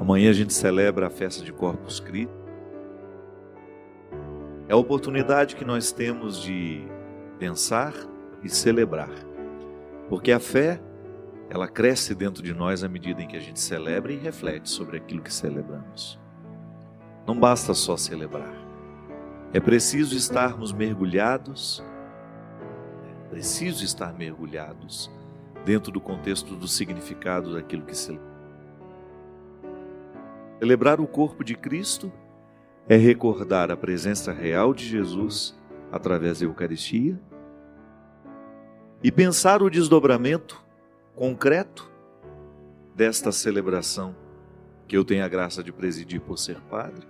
Amanhã a gente celebra a festa de Corpus Christi. É a oportunidade que nós temos de pensar e celebrar. Porque a fé, ela cresce dentro de nós à medida em que a gente celebra e reflete sobre aquilo que celebramos. Não basta só celebrar. É preciso estarmos mergulhados, dentro do contexto do significado daquilo que celebramos. Celebrar o corpo de Cristo é recordar a presença real de Jesus através da Eucaristia e pensar o desdobramento concreto desta celebração que eu tenho a graça de presidir por ser padre,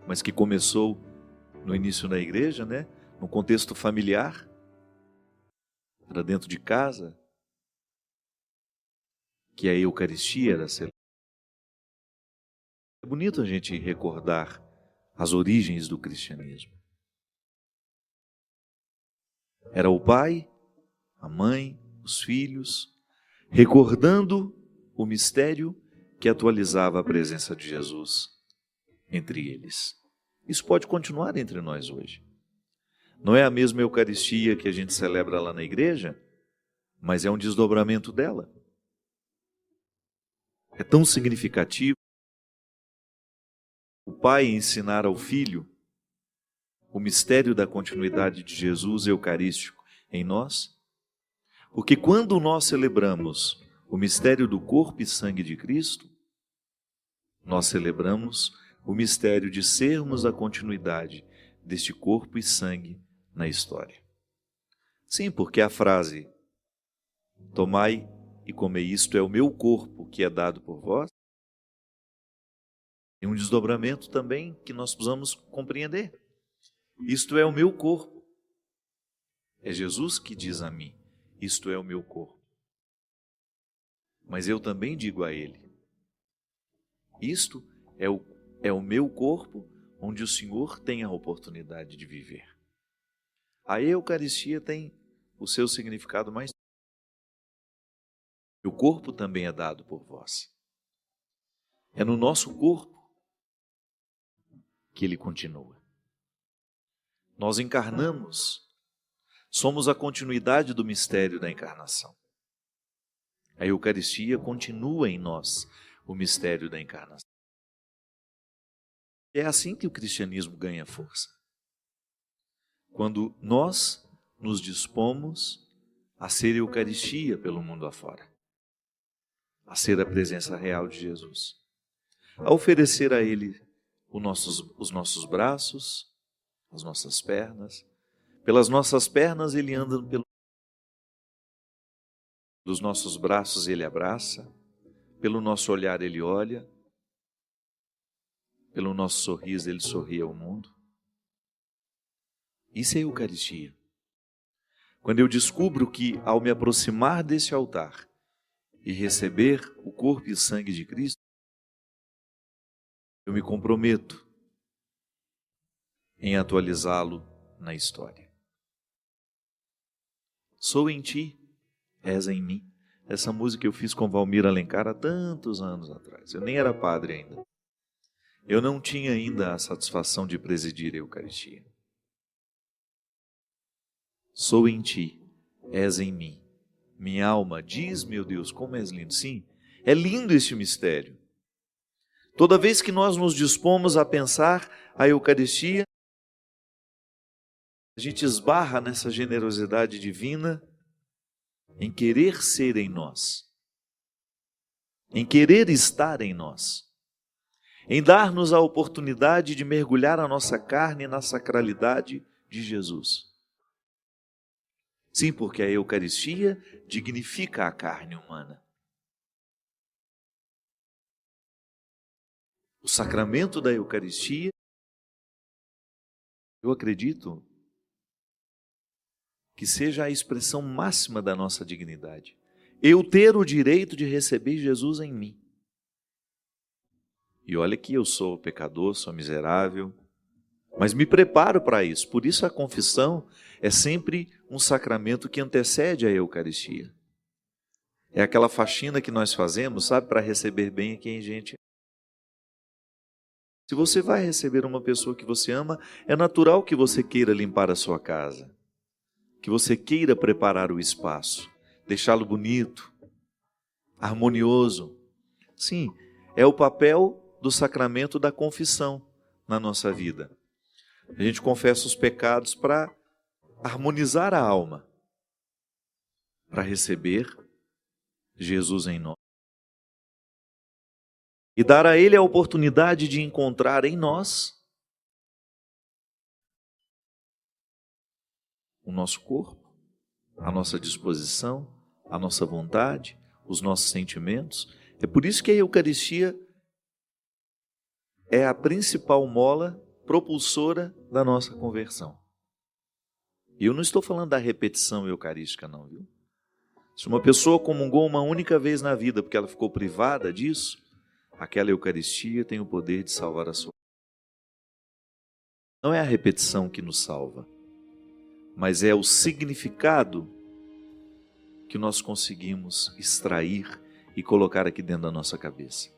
mas que começou no início da igreja, no contexto familiar, era dentro de casa, que a Eucaristia era celebrada. É bonito a gente recordar as origens do cristianismo. Era o pai, a mãe, os filhos, recordando o mistério que atualizava a presença de Jesus entre eles. Isso pode continuar entre nós hoje. Não é a mesma Eucaristia que a gente celebra lá na igreja, mas é um desdobramento dela. É tão significativo o pai ensinar ao filho o mistério da continuidade de Jesus eucarístico em nós, porque quando nós celebramos o mistério do corpo e sangue de Cristo, nós celebramos o mistério de sermos a continuidade deste corpo e sangue na história. Sim, porque a frase "tomai e comei, isto é o meu corpo que é dado por vós", tem um desdobramento também que nós precisamos compreender. Isto é o meu corpo. É Jesus que diz a mim, isto é o meu corpo. Mas eu também digo a ele, isto é o meu corpo onde o Senhor tem a oportunidade de viver. A Eucaristia tem o seu significado mais. O corpo também é dado por vós. É no nosso corpo que ele continua. Nós encarnamos, somos a continuidade do mistério da encarnação. A Eucaristia continua em nós o mistério da encarnação. É assim que o cristianismo ganha força. Quando nós nos dispomos a ser Eucaristia pelo mundo afora, a ser a presença real de Jesus, a oferecer a Ele os nossos braços, as nossas pernas. Pelas nossas pernas Ele anda dos nossos braços Ele abraça, pelo nosso olhar Ele olha, pelo nosso sorriso Ele sorri ao mundo. Isso é Eucaristia. Quando eu descubro que ao me aproximar desse altar e receber o corpo e o sangue de Cristo, eu me comprometo em atualizá-lo na história. Sou em ti, és em mim. Essa música eu fiz com Valmir Alencar há tantos anos atrás. Eu nem era padre ainda. Eu não tinha ainda a satisfação de presidir a Eucaristia. Sou em ti, és em mim. Minha alma diz, meu Deus, como és lindo. Sim, é lindo este mistério. Toda vez que nós nos dispomos a pensar a Eucaristia, a gente esbarra nessa generosidade divina em querer ser em nós, em querer estar em nós, em dar-nos a oportunidade de mergulhar a nossa carne na sacralidade de Jesus. Sim, porque a Eucaristia dignifica a carne humana. O sacramento da Eucaristia, eu acredito que seja a expressão máxima da nossa dignidade. Eu ter o direito de receber Jesus em mim. E olha que eu sou pecador, sou miserável, mas me preparo para isso. Por isso a confissão é sempre um sacramento que antecede a Eucaristia. É aquela faxina que nós fazemos, sabe, para receber bem quem a gente. Se você vai receber uma pessoa que você ama, é natural que você queira limpar a sua casa, que você queira preparar o espaço, deixá-lo bonito, harmonioso. Sim, é o papel do sacramento da confissão na nossa vida. A gente confessa os pecados para harmonizar a alma, para receber Jesus em nós. E dar a Ele a oportunidade de encontrar em nós o nosso corpo, a nossa disposição, a nossa vontade, os nossos sentimentos. É por isso que a Eucaristia é a principal mola propulsora da nossa conversão. E eu não estou falando da repetição eucarística, não, viu? Se uma pessoa comungou uma única vez na vida porque ela ficou privada disso, aquela Eucaristia tem o poder de salvar a sua vida. Não é a repetição que nos salva, mas é o significado que nós conseguimos extrair e colocar aqui dentro da nossa cabeça.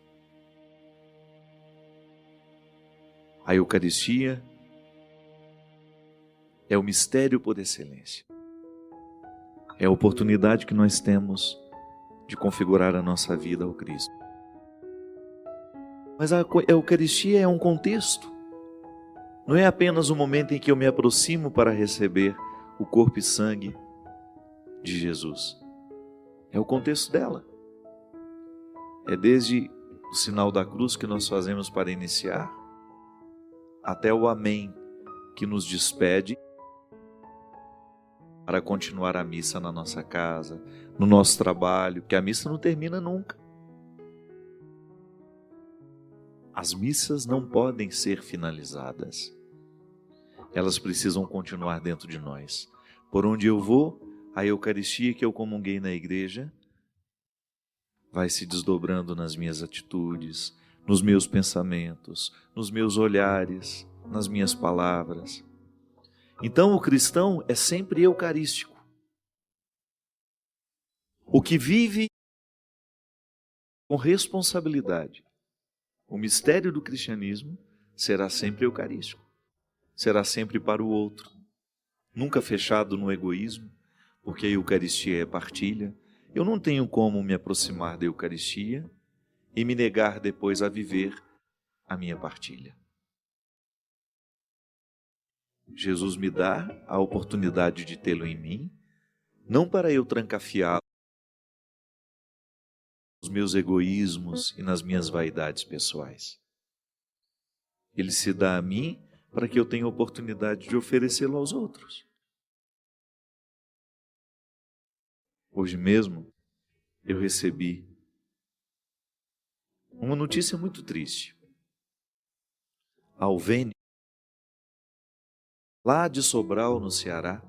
A Eucaristia é o mistério por excelência. É a oportunidade que nós temos de configurar a nossa vida ao Cristo. Mas a Eucaristia é um contexto. Não é apenas o momento em que eu me aproximo para receber o corpo e sangue de Jesus. É o contexto dela. É desde o sinal da cruz que nós fazemos para iniciar, até o amém que nos despede para continuar a missa na nossa casa, no nosso trabalho, que a missa não termina nunca. As missas não podem ser finalizadas. Elas precisam continuar dentro de nós. Por onde eu vou, a Eucaristia que eu comunguei na igreja vai se desdobrando nas minhas atitudes, nos meus pensamentos, nos meus olhares, nas minhas palavras. Então o cristão é sempre eucarístico. O que vive com responsabilidade o mistério do cristianismo será sempre eucarístico. Será sempre para o outro. Nunca fechado no egoísmo, porque a Eucaristia é partilha. Eu não tenho como me aproximar da Eucaristia e me negar depois a viver a minha partilha. Jesus me dá a oportunidade de tê-lo em mim, não para eu trancafiá-lo nos meus egoísmos e nas minhas vaidades pessoais. Ele se dá a mim para que eu tenha a oportunidade de oferecê-lo aos outros. Hoje mesmo, eu recebi uma notícia muito triste. A Alvênia, lá de Sobral, no Ceará,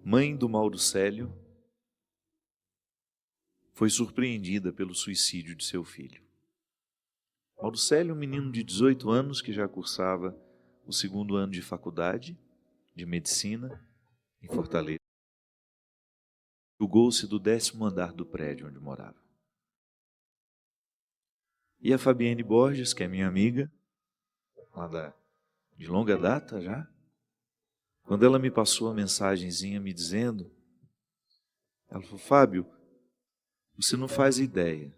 mãe do Mauro Célio, foi surpreendida pelo suicídio de seu filho. Mauro Célio, um menino de 18 anos que já cursava o 2º ano de faculdade de medicina em Fortaleza, jogou-se do 10º andar do prédio onde morava. E a Fabienne Borges, que é minha amiga, lá de longa data já, quando ela me passou a mensagenzinha me dizendo, ela falou: Fábio, você não faz ideia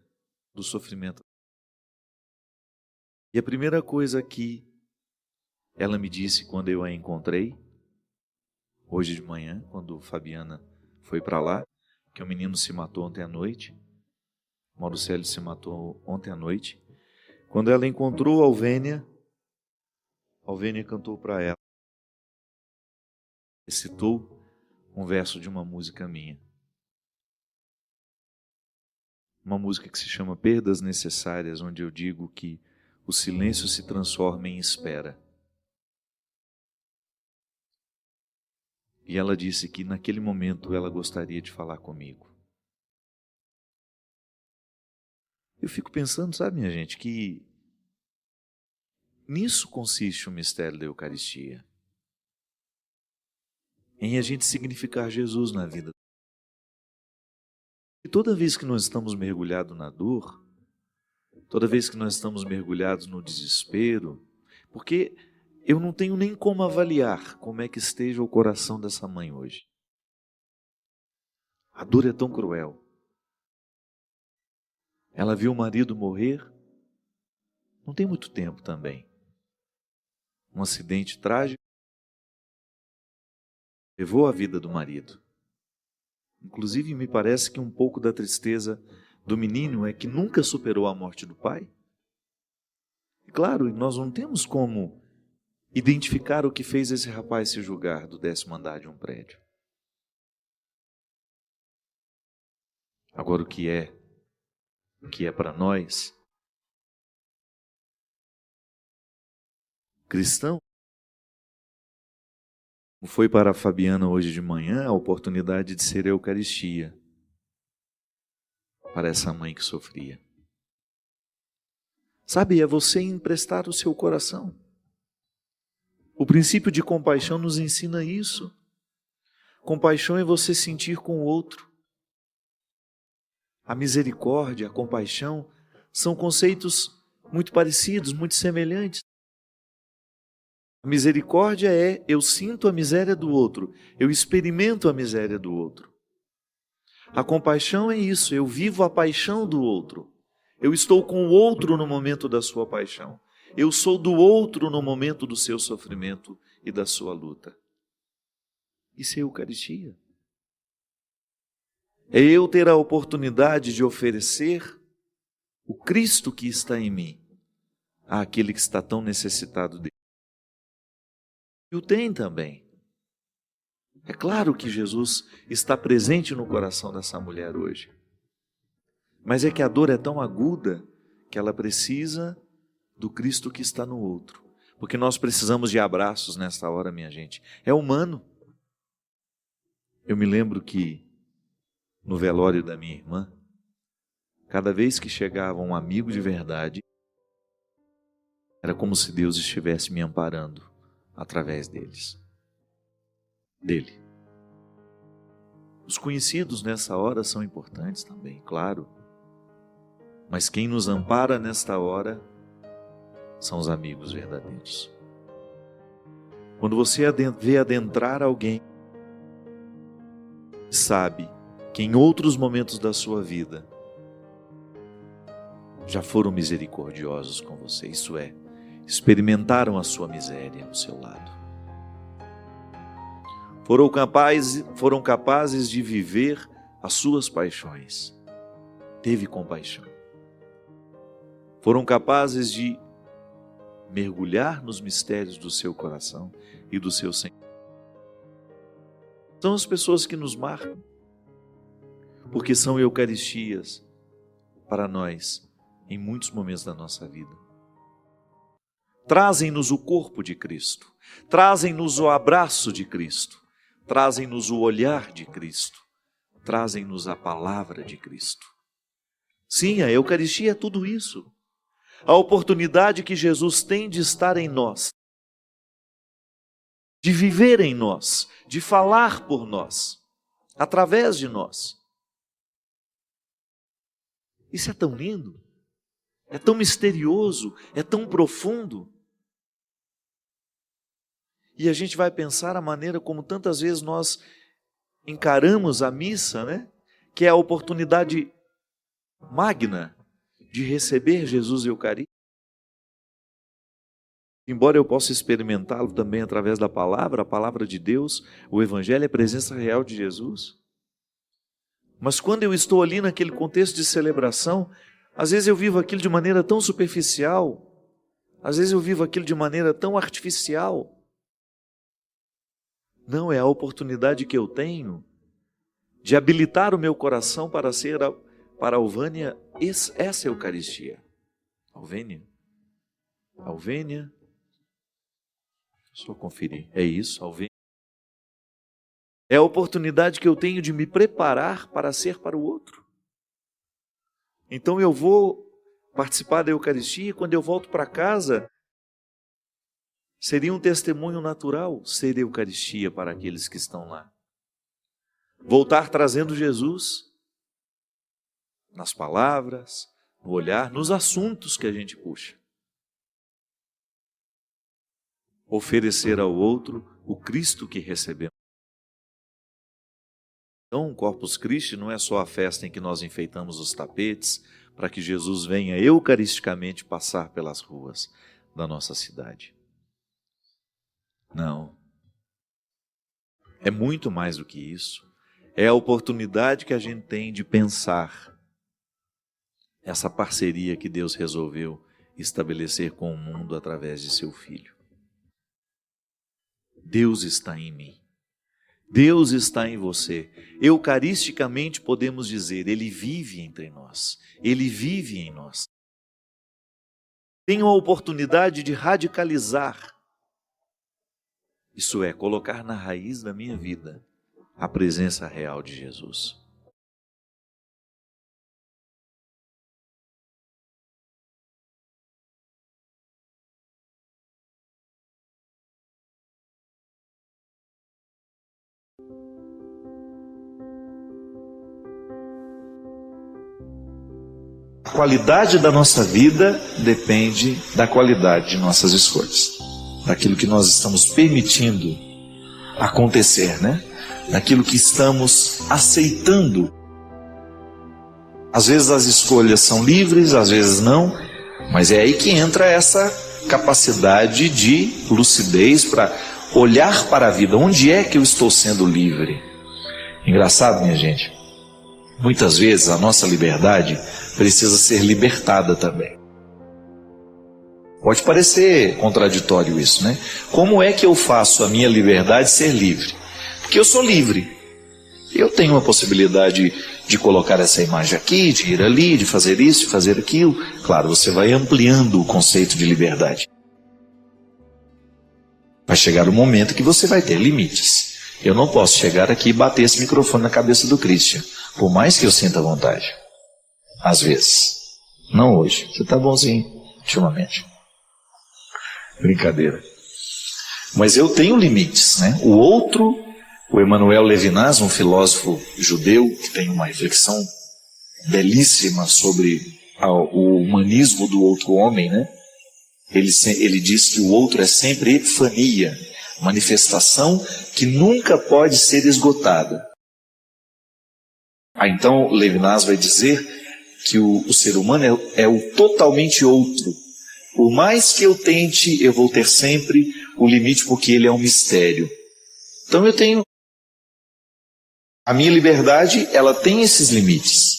do sofrimento. E a primeira coisa que ela me disse quando eu a encontrei, hoje de manhã, quando Fabiana foi para lá, que o menino se matou ontem à noite, Mauro Célio se matou ontem à noite. Quando ela encontrou a Alvênia cantou para ela, recitou um verso de uma música minha. Uma música que se chama Perdas Necessárias, onde eu digo que o silêncio se transforma em espera. E ela disse que naquele momento ela gostaria de falar comigo. Eu fico pensando, sabe, minha gente, que nisso consiste o mistério da Eucaristia. Em a gente significar Jesus na vida. toda vez que nós estamos mergulhados na dor, toda vez que nós estamos mergulhados no desespero, porque eu não tenho nem como avaliar como é que esteja o coração dessa mãe hoje. A dor é tão cruel. Ela viu o marido morrer, não tem muito tempo também. Um acidente trágico levou a vida do marido. Inclusive, me parece que um pouco da tristeza do menino é que nunca superou a morte do pai. E claro, nós não temos como identificar o que fez esse rapaz se julgar do 10º andar de um prédio. Agora, o que é para nós, cristão, foi para a Fabiana hoje de manhã a oportunidade de ser a Eucaristia para essa mãe que sofria. Sabe, é você emprestar o seu coração. O princípio de compaixão nos ensina isso. Compaixão é você sentir com o outro. A misericórdia, a compaixão são conceitos muito parecidos, muito semelhantes. A misericórdia é eu sinto a miséria do outro, eu experimento a miséria do outro. A compaixão é isso, eu vivo a paixão do outro. Eu estou com o outro no momento da sua paixão. Eu sou do outro no momento do seu sofrimento e da sua luta. Isso é Eucaristia. É eu ter a oportunidade de oferecer o Cristo que está em mim àquele que está tão necessitado dele. E o tem também. É claro que Jesus está presente no coração dessa mulher hoje. Mas é que a dor é tão aguda que ela precisa do Cristo que está no outro. Porque nós precisamos de abraços nesta hora, minha gente. É humano. Eu me lembro que no velório da minha irmã, cada vez que chegava um amigo de verdade, era como se Deus estivesse me amparando através dele. Os conhecidos nessa hora são importantes também, claro. Mas quem nos ampara nesta hora são os amigos verdadeiros. Quando você vê adentrar alguém, sabe que em outros momentos da sua vida já foram misericordiosos com você, isso é, experimentaram a sua miséria ao seu lado. Foram capazes de viver as suas paixões. Teve compaixão. Foram capazes de mergulhar nos mistérios do seu coração e do seu Senhor. São as pessoas que nos marcam, porque são Eucaristias para nós em muitos momentos da nossa vida. Trazem-nos o corpo de Cristo, trazem-nos o abraço de Cristo, trazem-nos o olhar de Cristo, trazem-nos a palavra de Cristo. Sim, a Eucaristia é tudo isso. A oportunidade que Jesus tem de estar em nós, de viver em nós, de falar por nós, através de nós. Isso é tão lindo, é tão misterioso, é tão profundo. E a gente vai pensar a maneira como tantas vezes nós encaramos a missa, né? Que é a oportunidade magna de receber Jesus Eucarístico. Embora eu possa experimentá-lo também através da palavra, a palavra de Deus, o Evangelho é a presença real de Jesus. Mas quando eu estou ali naquele contexto de celebração, às vezes eu vivo aquilo de maneira tão superficial, às vezes eu vivo aquilo de maneira tão artificial. Não, é a oportunidade que eu tenho de habilitar o meu coração para ser, para a Alvânia, essa Eucaristia. Alvênia. Só conferir. É isso, Alvênia. É a oportunidade que eu tenho de me preparar para ser para o outro. Então eu vou participar da Eucaristia e quando eu volto para casa, seria um testemunho natural ser Eucaristia para aqueles que estão lá. Voltar trazendo Jesus, nas palavras, no olhar, nos assuntos que a gente puxa. Oferecer ao outro o Cristo que recebemos. Então, o Corpus Christi não é só a festa em que nós enfeitamos os tapetes para que Jesus venha eucaristicamente passar pelas ruas da nossa cidade. Não. É muito mais do que isso. É a oportunidade que a gente tem de pensar essa parceria que Deus resolveu estabelecer com o mundo através de seu Filho. Deus está em mim. Deus está em você. Eucaristicamente podemos dizer, Ele vive entre nós. Ele vive em nós. Tenho a oportunidade de radicalizar. Isso é, colocar na raiz da minha vida a presença real de Jesus. A qualidade da nossa vida depende da qualidade de nossas escolhas, daquilo que nós estamos permitindo acontecer, né? Daquilo que estamos aceitando. Às vezes as escolhas são livres, às vezes não, mas é aí que entra essa capacidade de lucidez para olhar para a vida. Onde é que eu estou sendo livre? Engraçado, minha gente. Muitas vezes a nossa liberdade precisa ser libertada também. Pode parecer contraditório isso, né? Como é que eu faço a minha liberdade ser livre? Porque eu sou livre. Eu tenho a possibilidade de colocar essa imagem aqui, de ir ali, de fazer isso, de fazer aquilo. Claro, você vai ampliando o conceito de liberdade. Vai chegar um momento que você vai ter limites. Eu não posso chegar aqui e bater esse microfone na cabeça do Christian, por mais que eu sinta vontade. Às vezes. Não hoje. Você está bonzinho, ultimamente. Brincadeira. Mas eu tenho limites, né? O outro, o Emmanuel Levinas, um filósofo judeu, que tem uma reflexão belíssima sobre o humanismo do outro homem, né? Ele diz que o outro é sempre epifania, manifestação que nunca pode ser esgotada. Então Levinas vai dizer que o ser humano é o totalmente outro. Por mais que eu tente, eu vou ter sempre o limite, porque ele é um mistério. Então eu tenho... A minha liberdade, ela tem esses limites.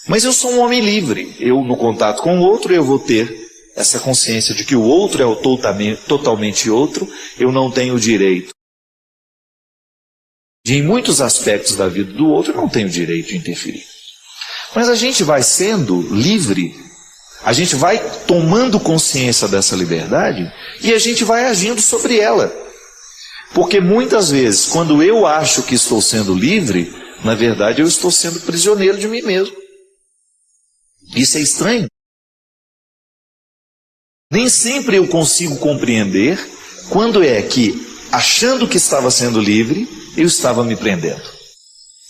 Mas eu sou um homem livre. Eu, no contato com o outro, eu vou ter essa consciência de que o outro é o totalmente outro. Eu não tenho o direito. E em muitos aspectos da vida do outro, eu não tenho o direito de interferir. Mas a gente vai sendo livre, a gente vai tomando consciência dessa liberdade e a gente vai agindo sobre ela. Porque muitas vezes, quando eu acho que estou sendo livre, na verdade eu estou sendo prisioneiro de mim mesmo. Isso é estranho. Nem sempre eu consigo compreender quando é que, achando que estava sendo livre, eu estava me prendendo.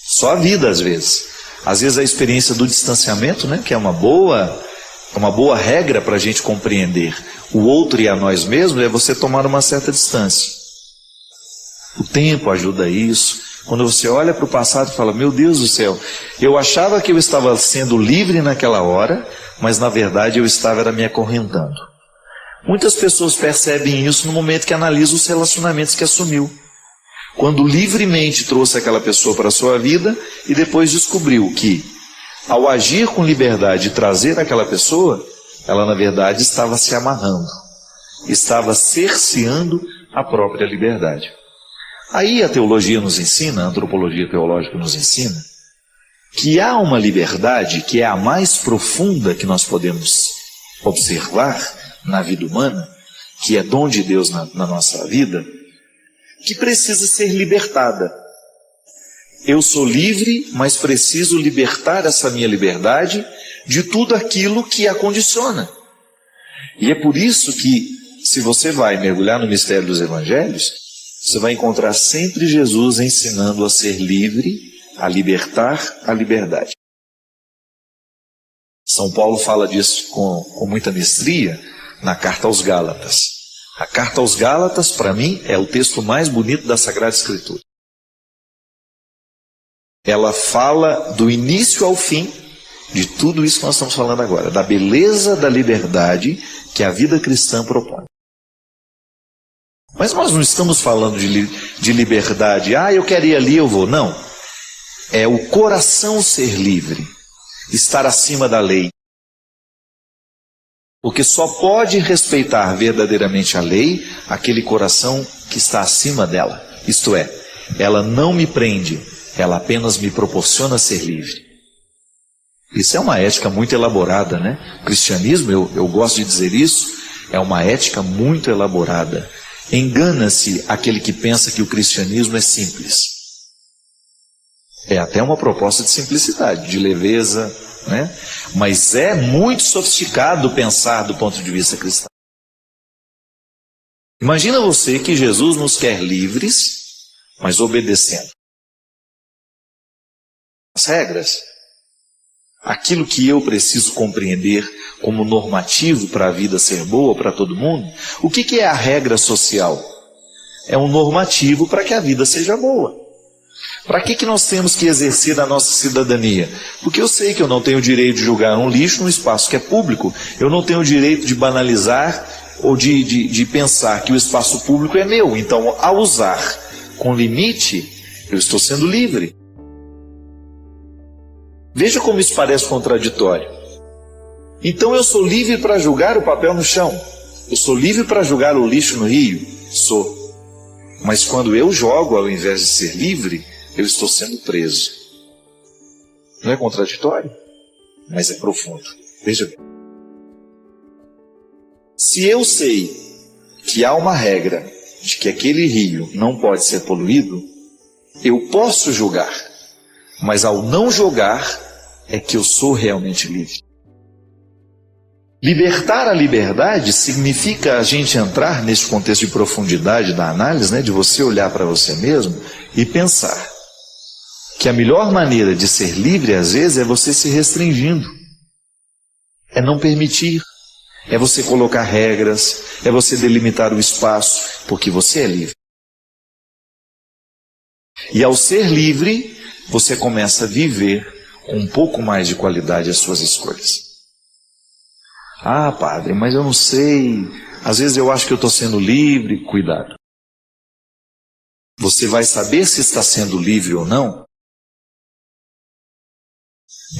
Só a vida, às vezes. Às vezes a experiência do distanciamento, né, que é uma boa regra para a gente compreender o outro e a nós mesmos, é você tomar uma certa distância. O tempo ajuda isso. Quando você olha para o passado e fala, meu Deus do céu, eu achava que eu estava sendo livre naquela hora, mas na verdade eu estava me acorrentando. Muitas pessoas percebem isso no momento que analisam os relacionamentos que assumiu. Quando livremente trouxe aquela pessoa para a sua vida e depois descobriu que, ao agir com liberdade e trazer aquela pessoa, ela na verdade estava se amarrando, estava cerceando a própria liberdade. Aí a teologia nos ensina, a antropologia teológica nos ensina, que há uma liberdade que é a mais profunda que nós podemos observar na vida humana, que é dom de Deus na nossa vida, que precisa ser libertada. Eu sou livre, mas preciso libertar essa minha liberdade de tudo aquilo que a condiciona. E é por isso que, se você vai mergulhar no mistério dos evangelhos, você vai encontrar sempre Jesus ensinando a ser livre, a libertar a liberdade. São Paulo fala disso com muita mestria na carta aos Gálatas. A carta aos Gálatas, para mim, é o texto mais bonito da Sagrada Escritura. Ela fala do início ao fim de tudo isso que nós estamos falando agora, da beleza da liberdade que a vida cristã propõe. Mas nós não estamos falando de liberdade, eu quero ir ali, eu vou. Não. É o coração ser livre, estar acima da lei. Porque só pode respeitar verdadeiramente a lei aquele coração que está acima dela. Isto é, ela não me prende, ela apenas me proporciona ser livre. Isso é uma ética muito elaborada, né? O cristianismo, eu gosto de dizer isso, é uma ética muito elaborada. Engana-se aquele que pensa que o cristianismo é simples. É até uma proposta de simplicidade, de leveza, né? Mas é muito sofisticado pensar do ponto de vista cristão. Imagina você que Jesus nos quer livres, mas obedecendo as regras. Aquilo que eu preciso compreender como normativo para a vida ser boa para todo mundo. O que é a regra social? É um normativo para que a vida seja boa. Para que nós temos que exercer a nossa cidadania? Porque eu sei que eu não tenho o direito de julgar um lixo num espaço que é público. Eu não tenho o direito de banalizar ou de pensar que o espaço público é meu. Então, ao usar com limite, eu estou sendo livre. Veja como isso parece contraditório. Então eu sou livre para julgar o papel no chão. Eu sou livre para julgar o lixo no rio? Sou. Mas quando eu jogo ao invés de ser livre, eu estou sendo preso. Não é contraditório? Mas é profundo. Veja bem. Se eu sei que há uma regra de que aquele rio não pode ser poluído, eu posso julgar. Mas ao não julgar, é que eu sou realmente livre. Libertar a liberdade significa a gente entrar nesse contexto de profundidade da análise, né, de você olhar para você mesmo e pensar que a melhor maneira de ser livre, às vezes, é você se restringindo. É não permitir. É você colocar regras. É você delimitar o espaço, porque você é livre. E ao ser livre, você começa a viver com um pouco mais de qualidade as suas escolhas. Padre, mas eu não sei. Às vezes eu acho que eu estou sendo livre. Cuidado. Você vai saber se está sendo livre ou não.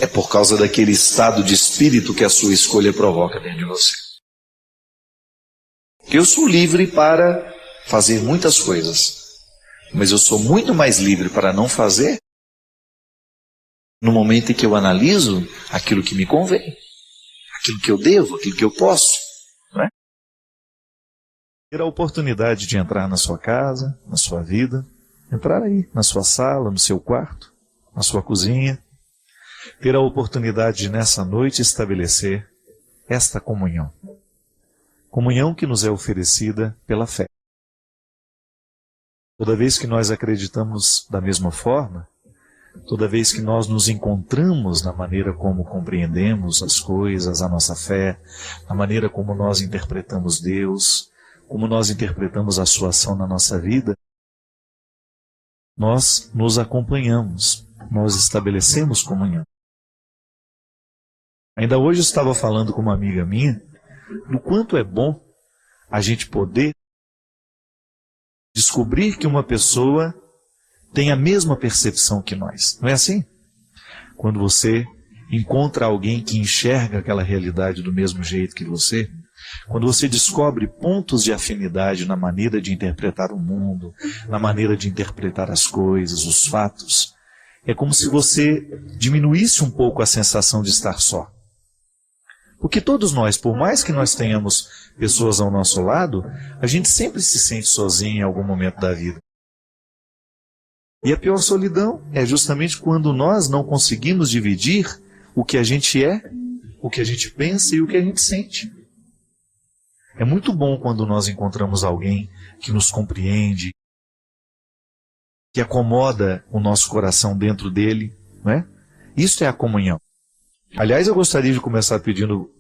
É por causa daquele estado de espírito que a sua escolha provoca dentro de você. Eu sou livre para fazer muitas coisas, mas eu sou muito mais livre para não fazer no momento em que eu analiso aquilo que me convém, aquilo que eu devo, aquilo que eu posso. Não é? Ter a oportunidade de entrar na sua casa, na sua vida, entrar aí, na sua sala, no seu quarto, na sua cozinha, ter a oportunidade de nessa noite estabelecer esta comunhão. Comunhão que nos é oferecida pela fé. Toda vez que nós acreditamos da mesma forma, toda vez que nós nos encontramos na maneira como compreendemos as coisas, a nossa fé, na maneira como nós interpretamos Deus, como nós interpretamos a sua ação na nossa vida, nós nos acompanhamos, nós estabelecemos comunhão. Ainda hoje eu estava falando com uma amiga minha do quanto é bom a gente poder descobrir que uma pessoa tem a mesma percepção que nós. Não é assim? Quando você encontra alguém que enxerga aquela realidade do mesmo jeito que você, quando você descobre pontos de afinidade na maneira de interpretar o mundo, na maneira de interpretar as coisas, os fatos, é como se você diminuísse um pouco a sensação de estar só. Porque todos nós, por mais que nós tenhamos pessoas ao nosso lado, a gente sempre se sente sozinho em algum momento da vida. E a pior solidão é justamente quando nós não conseguimos dividir o que a gente é, o que a gente pensa e o que a gente sente. É muito bom quando nós encontramos alguém que nos compreende, que acomoda o nosso coração dentro dele, não é? Isso é a comunhão. Aliás, eu gostaria de começar pedindo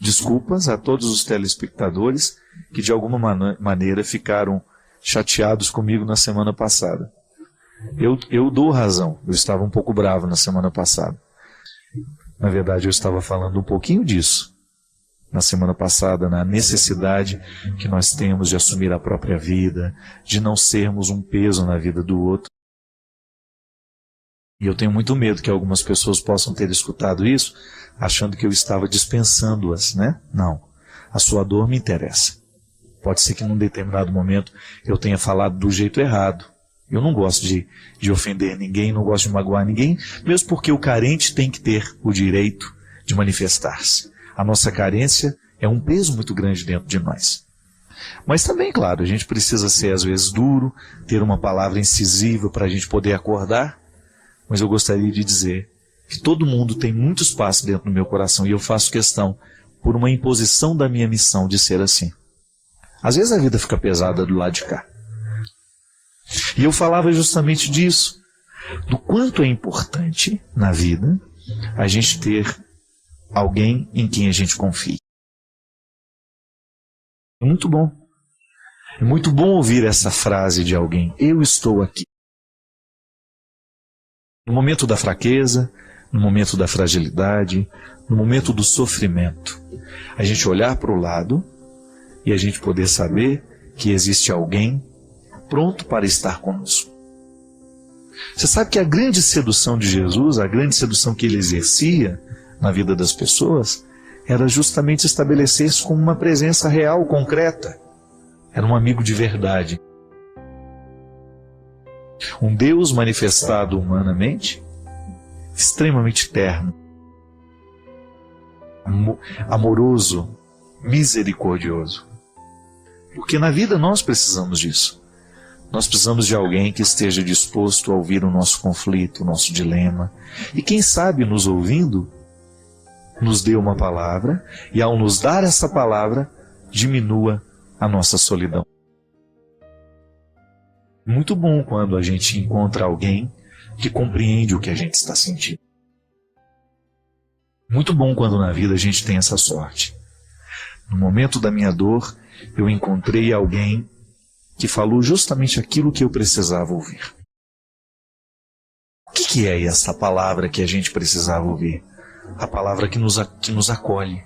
desculpas a todos os telespectadores que de alguma maneira ficaram chateados comigo na semana passada. Eu dou razão, eu estava um pouco bravo na semana passada. Na verdade, eu estava falando um pouquinho disso na semana passada, na necessidade que nós temos de assumir a própria vida, de não sermos um peso na vida do outro. E eu tenho muito medo que algumas pessoas possam ter escutado isso, achando que eu estava dispensando-as, né? Não. A sua dor me interessa. Pode ser que num determinado momento eu tenha falado do jeito errado. Eu não gosto de ofender ninguém, não gosto de magoar ninguém, mesmo porque o carente tem que ter o direito de manifestar-se. A nossa carência é um peso muito grande dentro de nós. Mas também, claro, a gente precisa ser às vezes duro, ter uma palavra incisiva para a gente poder acordar, mas eu gostaria de dizer que todo mundo tem muito espaço dentro do meu coração e eu faço questão, por uma imposição da minha missão, de ser assim. Às vezes a vida fica pesada do lado de cá. E eu falava justamente disso, do quanto é importante na vida a gente ter alguém em quem a gente confie. É muito bom. É muito bom ouvir essa frase de alguém: eu estou aqui. No momento da fraqueza, no momento da fragilidade, no momento do sofrimento, a gente olhar para o lado e a gente poder saber que existe alguém pronto para estar conosco. Você sabe que a grande sedução de Jesus, a grande sedução que ele exercia na vida das pessoas, era justamente estabelecer-se como uma presença real, concreta. Era um amigo de verdade. Um Deus manifestado humanamente, extremamente terno, amoroso, misericordioso. Porque na vida nós precisamos disso. Nós precisamos de alguém que esteja disposto a ouvir o nosso conflito, o nosso dilema. E quem sabe, nos ouvindo, nos dê uma palavra, e ao nos dar essa palavra, diminua a nossa solidão. Muito bom quando a gente encontra alguém que compreende o que a gente está sentindo. Muito bom quando na vida a gente tem essa sorte. No momento da minha dor, eu encontrei alguém que falou justamente aquilo que eu precisava ouvir. O que é essa palavra que a gente precisava ouvir? A palavra que nos acolhe.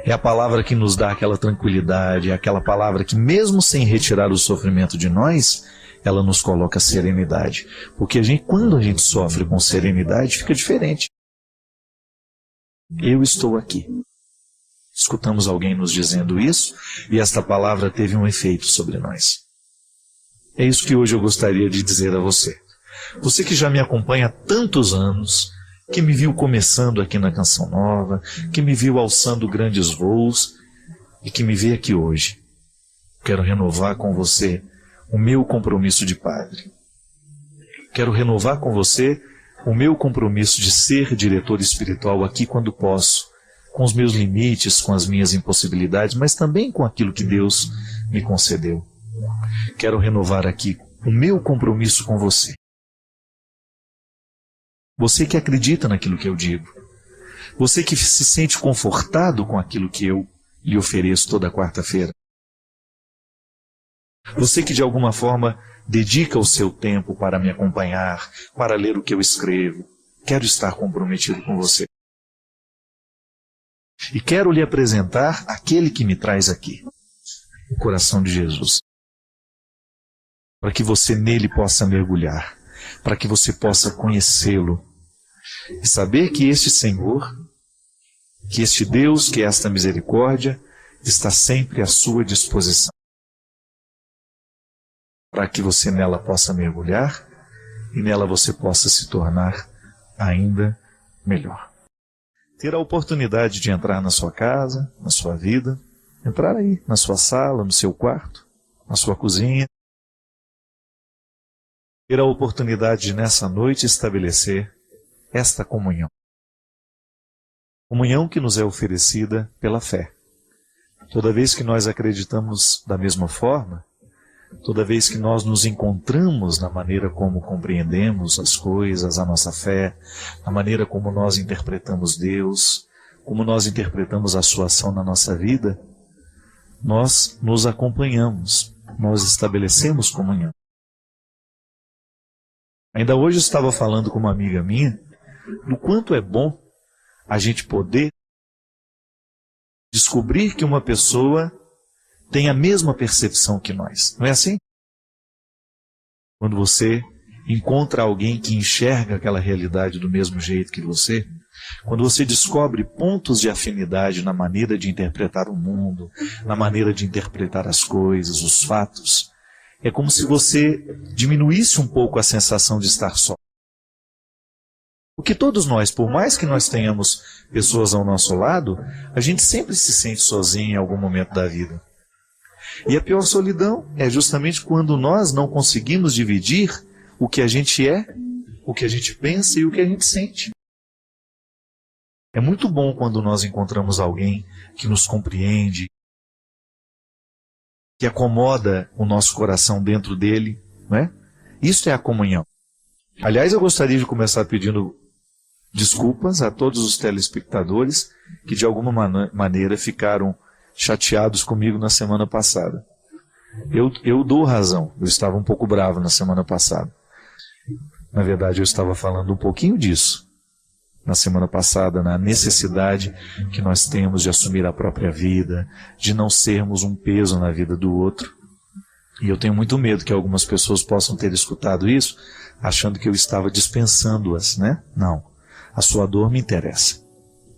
É a palavra que nos dá aquela tranquilidade, é aquela palavra que, mesmo sem retirar o sofrimento de nós, ela nos coloca serenidade. Porque quando a gente sofre com serenidade, fica diferente. Eu estou aqui. Escutamos alguém nos dizendo isso, e esta palavra teve um efeito sobre nós. É isso que hoje eu gostaria de dizer a você. Você que já me acompanha há tantos anos, que me viu começando aqui na Canção Nova, que me viu alçando grandes voos, e que me vê aqui hoje. Quero renovar com você o meu compromisso de padre. Quero renovar com você o meu compromisso de ser diretor espiritual aqui quando posso, com os meus limites, com as minhas impossibilidades, mas também com aquilo que Deus me concedeu. Quero renovar aqui o meu compromisso com você. Você que acredita naquilo que eu digo. Você que se sente confortado com aquilo que eu lhe ofereço toda quarta-feira. Você que de alguma forma dedica o seu tempo para me acompanhar, para ler o que eu escrevo. Quero estar comprometido com você. E quero lhe apresentar aquele que me traz aqui, o coração de Jesus. Para que você nele possa mergulhar, para que você possa conhecê-lo e saber que este Senhor, que este Deus, que esta misericórdia, está sempre à sua disposição. Para que você nela possa mergulhar e nela você possa se tornar ainda melhor. Ter a oportunidade de entrar na sua casa, na sua vida, entrar aí na sua sala, no seu quarto, na sua cozinha. Ter a oportunidade de nessa noite estabelecer esta comunhão. Comunhão que nos é oferecida pela fé. Toda vez que nós acreditamos da mesma forma, toda vez que nós nos encontramos na maneira como compreendemos as coisas, a nossa fé, na maneira como nós interpretamos Deus, como nós interpretamos a sua ação na nossa vida, nós nos acompanhamos, nós estabelecemos comunhão. Ainda hoje eu estava falando com uma amiga minha do quanto é bom a gente poder descobrir que uma pessoa tem a mesma percepção que nós. Não é assim? Quando você encontra alguém que enxerga aquela realidade do mesmo jeito que você, quando você descobre pontos de afinidade na maneira de interpretar o mundo, na maneira de interpretar as coisas, os fatos, é como se você diminuísse um pouco a sensação de estar só. Porque todos nós, por mais que nós tenhamos pessoas ao nosso lado, a gente sempre se sente sozinho em algum momento da vida. E a pior solidão é justamente quando nós não conseguimos dividir o que a gente é, o que a gente pensa e o que a gente sente. É muito bom quando nós encontramos alguém que nos compreende, que acomoda o nosso coração dentro dele, não é? Isso é a comunhão. Aliás, eu gostaria de começar pedindo desculpas a todos os telespectadores que de alguma maneira ficaram chateados comigo na semana passada. Eu dou razão, eu estava um pouco bravo na semana passada. Na verdade, eu estava falando um pouquinho disso na semana passada, na necessidade que nós temos de assumir a própria vida, de não sermos um peso na vida do outro. E eu tenho muito medo que algumas pessoas possam ter escutado isso, achando que eu estava dispensando-as, né? Não. A sua dor me interessa.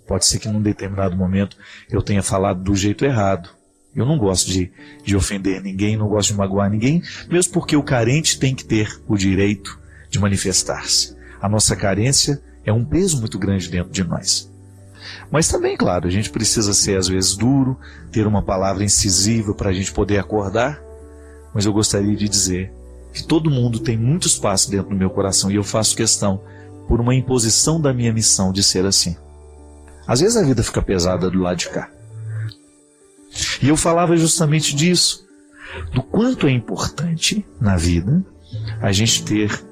Pode ser que num determinado momento eu tenha falado do jeito errado. Eu não gosto de ofender ninguém, não gosto de magoar ninguém, mesmo porque o carente tem que ter o direito de manifestar-se. A nossa carência é um peso muito grande dentro de nós. Mas também, claro, a gente precisa ser às vezes duro, ter uma palavra incisiva para a gente poder acordar, mas eu gostaria de dizer que todo mundo tem muito espaço dentro do meu coração e eu faço questão, por uma imposição da minha missão, de ser assim. Às vezes a vida fica pesada do lado de cá. E eu falava justamente disso, do quanto é importante na vida a gente ter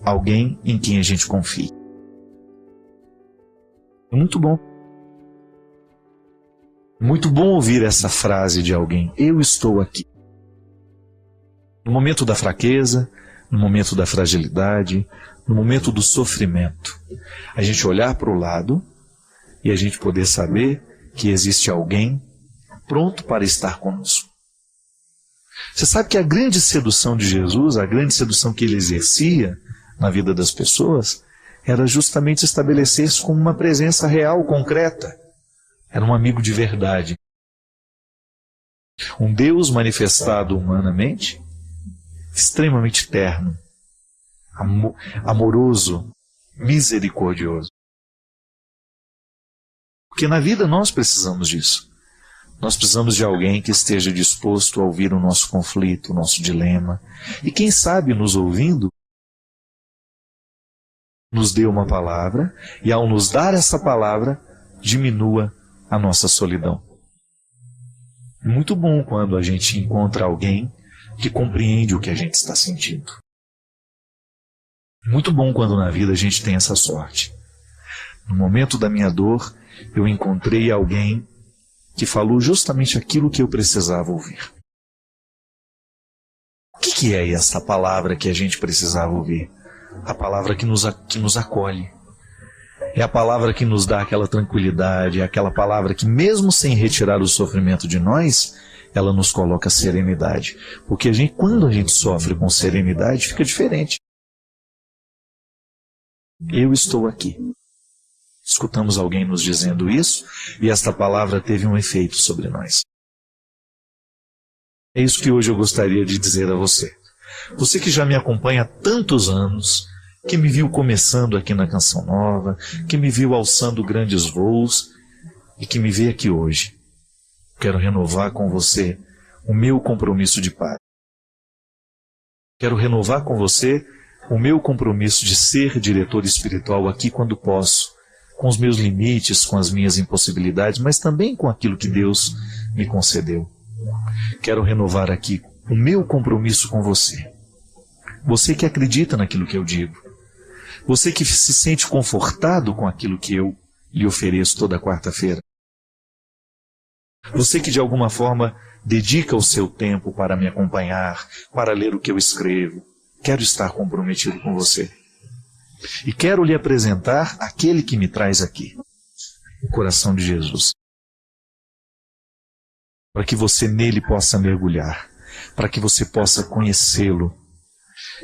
alguém em quem a gente confie. É muito bom. Muito bom ouvir essa frase de alguém: eu estou aqui. No momento da fraqueza, no momento da fragilidade, no momento do sofrimento, a gente olhar para o lado e a gente poder saber que existe alguém pronto para estar conosco. Você sabe que a grande sedução de Jesus, a grande sedução que ele exercia na vida das pessoas, era justamente estabelecer-se como uma presença real, concreta. Era um amigo de verdade. Um Deus manifestado humanamente, extremamente terno, amoroso, misericordioso. Porque na vida nós precisamos disso. Nós precisamos de alguém que esteja disposto a ouvir o nosso conflito, o nosso dilema. E quem sabe, nos ouvindo, nos dê uma palavra, e ao nos dar essa palavra, diminua a nossa solidão. É muito bom quando a gente encontra alguém que compreende o que a gente está sentindo. Muito bom quando na vida a gente tem essa sorte. No momento da minha dor, eu encontrei alguém que falou justamente aquilo que eu precisava ouvir. O que é essa palavra que a gente precisava ouvir? A palavra que nos acolhe. É a palavra que nos dá aquela tranquilidade, é aquela palavra que, mesmo sem retirar o sofrimento de nós, ela nos coloca serenidade. Porque quando a gente sofre com serenidade, fica diferente. Eu estou aqui. Escutamos alguém nos dizendo isso, e esta palavra teve um efeito sobre nós. É isso que hoje eu gostaria de dizer a você. Você que já me acompanha há tantos anos, que me viu começando aqui na Canção Nova, que me viu alçando grandes voos, e que me vê aqui hoje. Quero renovar com você o meu compromisso de pai. Quero renovar com você o meu compromisso de ser diretor espiritual aqui quando posso, com os meus limites, com as minhas impossibilidades, mas também com aquilo que Deus me concedeu. Quero renovar aqui o meu compromisso com você. Você que acredita naquilo que eu digo. Você que se sente confortado com aquilo que eu lhe ofereço toda quarta-feira. Você que de alguma forma dedica o seu tempo para me acompanhar, para ler o que eu escrevo. Quero estar comprometido com você. E quero lhe apresentar aquele que me traz aqui, o coração de Jesus. Para que você nele possa mergulhar, para que você possa conhecê-lo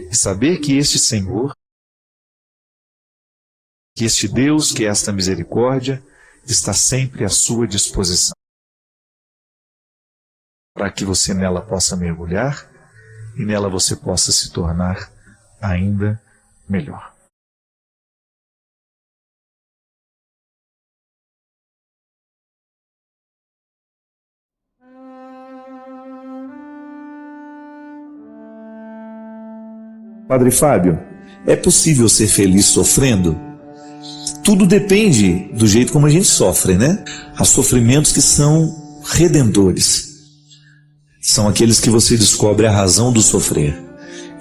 e saber que este Senhor, que este Deus, que esta misericórdia está sempre à sua disposição, para que você nela possa mergulhar e nela você possa se tornar ainda melhor. Padre Fábio, é possível ser feliz sofrendo? Tudo depende do jeito como a gente sofre, né? Há sofrimentos que são redentores. São aqueles que você descobre a razão do sofrer.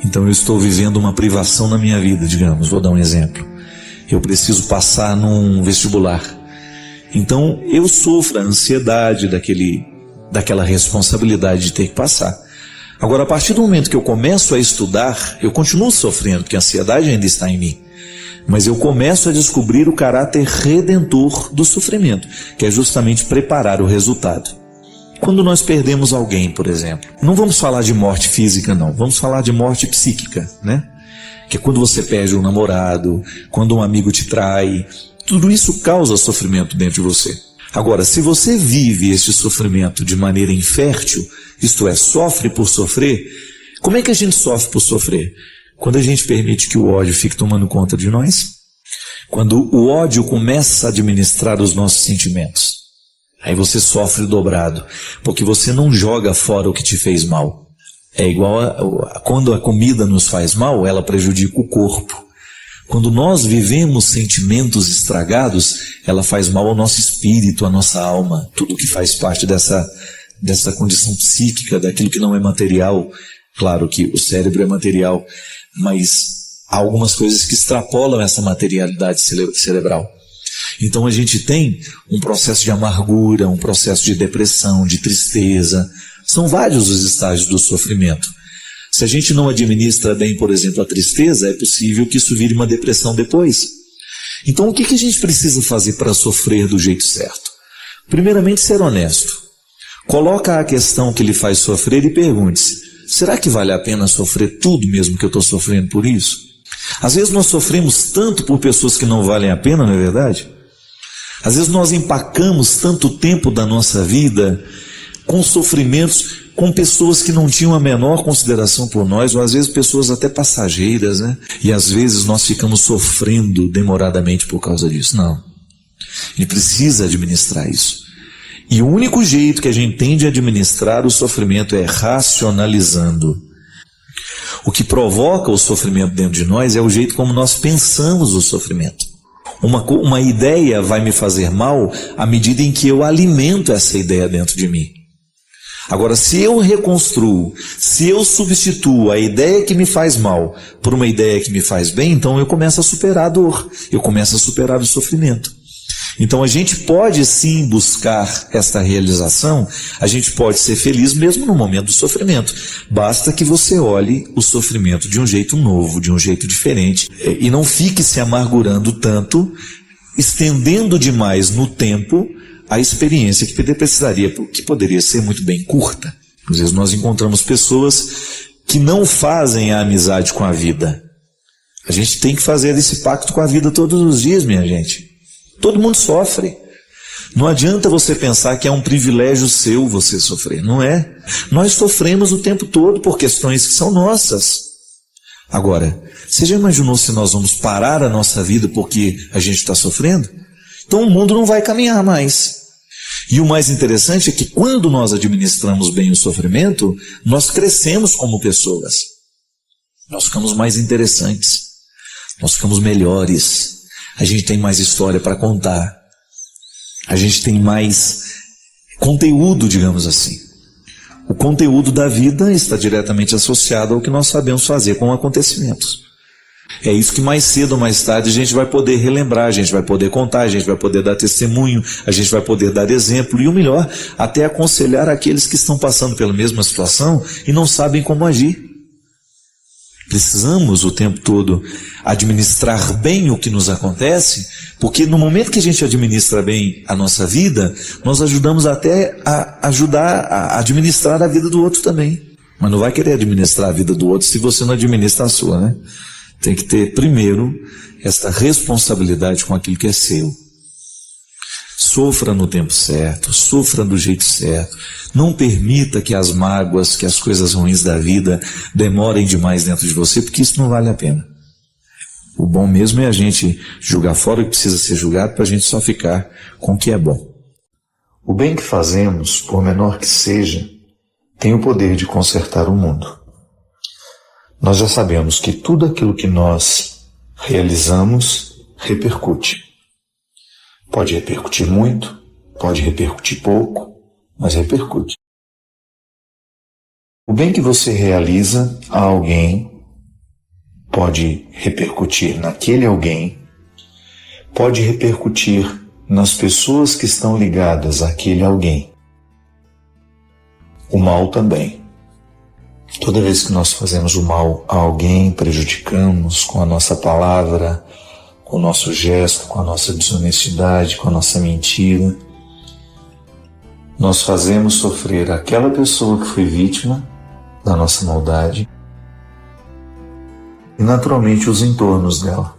Então eu estou vivendo uma privação na minha vida, digamos, vou dar um exemplo. Eu preciso passar num vestibular. Então eu sofro a ansiedade daquela responsabilidade de ter que passar. Agora, a partir do momento que eu começo a estudar, eu continuo sofrendo, porque a ansiedade ainda está em mim. Mas eu começo a descobrir o caráter redentor do sofrimento, que é justamente preparar o resultado. Quando nós perdemos alguém, por exemplo, não vamos falar de morte física, não. Vamos falar de morte psíquica, né? Que é quando você perde um namorado, quando um amigo te trai. Tudo isso causa sofrimento dentro de você. Agora, se você vive esse sofrimento de maneira infértil, isto é, sofre por sofrer, como é que a gente sofre por sofrer? Quando a gente permite que o ódio fique tomando conta de nós, quando o ódio começa a administrar os nossos sentimentos, aí você sofre dobrado, porque você não joga fora o que te fez mal. É igual quando a comida nos faz mal, ela prejudica o corpo. Quando nós vivemos sentimentos estragados, ela faz mal ao nosso espírito, à nossa alma, tudo que faz parte dessa condição psíquica, daquilo que não é material. Claro que o cérebro é material, mas há algumas coisas que extrapolam essa materialidade cerebral. Então a gente tem um processo de amargura, um processo de depressão, de tristeza. São vários os estágios do sofrimento. Se a gente não administra bem, por exemplo, a tristeza, é possível que isso vire uma depressão depois. Então o que a gente precisa fazer para sofrer do jeito certo? Primeiramente, ser honesto. Coloca a questão que lhe faz sofrer e pergunte-se: será que vale a pena sofrer tudo mesmo que eu estou sofrendo por isso? Às vezes nós sofremos tanto por pessoas que não valem a pena, não é verdade? Às vezes nós empacamos tanto tempo da nossa vida com sofrimentos, com pessoas que não tinham a menor consideração por nós, ou às vezes pessoas até passageiras, né? E às vezes nós ficamos sofrendo demoradamente por causa disso. Não. A gente precisa administrar isso. E o único jeito que a gente tem de administrar o sofrimento é racionalizando. O que provoca o sofrimento dentro de nós é o jeito como nós pensamos o sofrimento. Uma ideia vai me fazer mal à medida em que eu alimento essa ideia dentro de mim. Agora, se eu reconstruo, se eu substituo a ideia que me faz mal por uma ideia que me faz bem, então eu começo a superar a dor, eu começo a superar o sofrimento. Então a gente pode sim buscar esta realização, a gente pode ser feliz mesmo no momento do sofrimento. Basta que você olhe o sofrimento de um jeito novo, de um jeito diferente, e não fique se amargurando tanto, estendendo demais no tempo a experiência que poderia ser muito bem curta. Às vezes nós encontramos pessoas que não fazem a amizade com a vida. A gente tem que fazer esse pacto com a vida todos os dias, minha gente. Todo mundo sofre. Não adianta você pensar que é um privilégio seu você sofrer. Não é. Nós sofremos o tempo todo por questões que são nossas. Agora, você já imaginou se nós vamos parar a nossa vida porque a gente está sofrendo? Então o mundo não vai caminhar mais. E o mais interessante é que quando nós administramos bem o sofrimento, nós crescemos como pessoas. Nós ficamos mais interessantes. Nós ficamos melhores. A gente tem mais história para contar. A gente tem mais conteúdo, digamos assim. O conteúdo da vida está diretamente associado ao que nós sabemos fazer com acontecimentos. É isso que mais cedo ou mais tarde a gente vai poder relembrar, a gente vai poder contar, a gente vai poder dar testemunho, a gente vai poder dar exemplo e o melhor, até aconselhar aqueles que estão passando pela mesma situação e não sabem como agir. Precisamos o tempo todo administrar bem o que nos acontece, porque no momento que a gente administra bem a nossa vida, nós ajudamos até a ajudar a administrar a vida do outro também. Mas não vai querer administrar a vida do outro se você não administra a sua, né? Tem que ter primeiro esta responsabilidade com aquilo que é seu. Sofra no tempo certo, sofra do jeito certo. Não permita que as mágoas, que as coisas ruins da vida demorem demais dentro de você, porque isso não vale a pena. O bom mesmo é a gente julgar fora o que precisa ser julgado para a gente só ficar com o que é bom. O bem que fazemos, por menor que seja, tem o poder de consertar o mundo. Nós já sabemos que tudo aquilo que nós realizamos repercute. Pode repercutir muito, pode repercutir pouco, mas repercute. O bem que você realiza a alguém pode repercutir naquele alguém, pode repercutir nas pessoas que estão ligadas àquele alguém. O mal também. Toda vez que nós fazemos o mal a alguém, prejudicamos com a nossa palavra, com o nosso gesto, com a nossa desonestidade, com a nossa mentira, nós fazemos sofrer aquela pessoa que foi vítima da nossa maldade e naturalmente os entornos dela.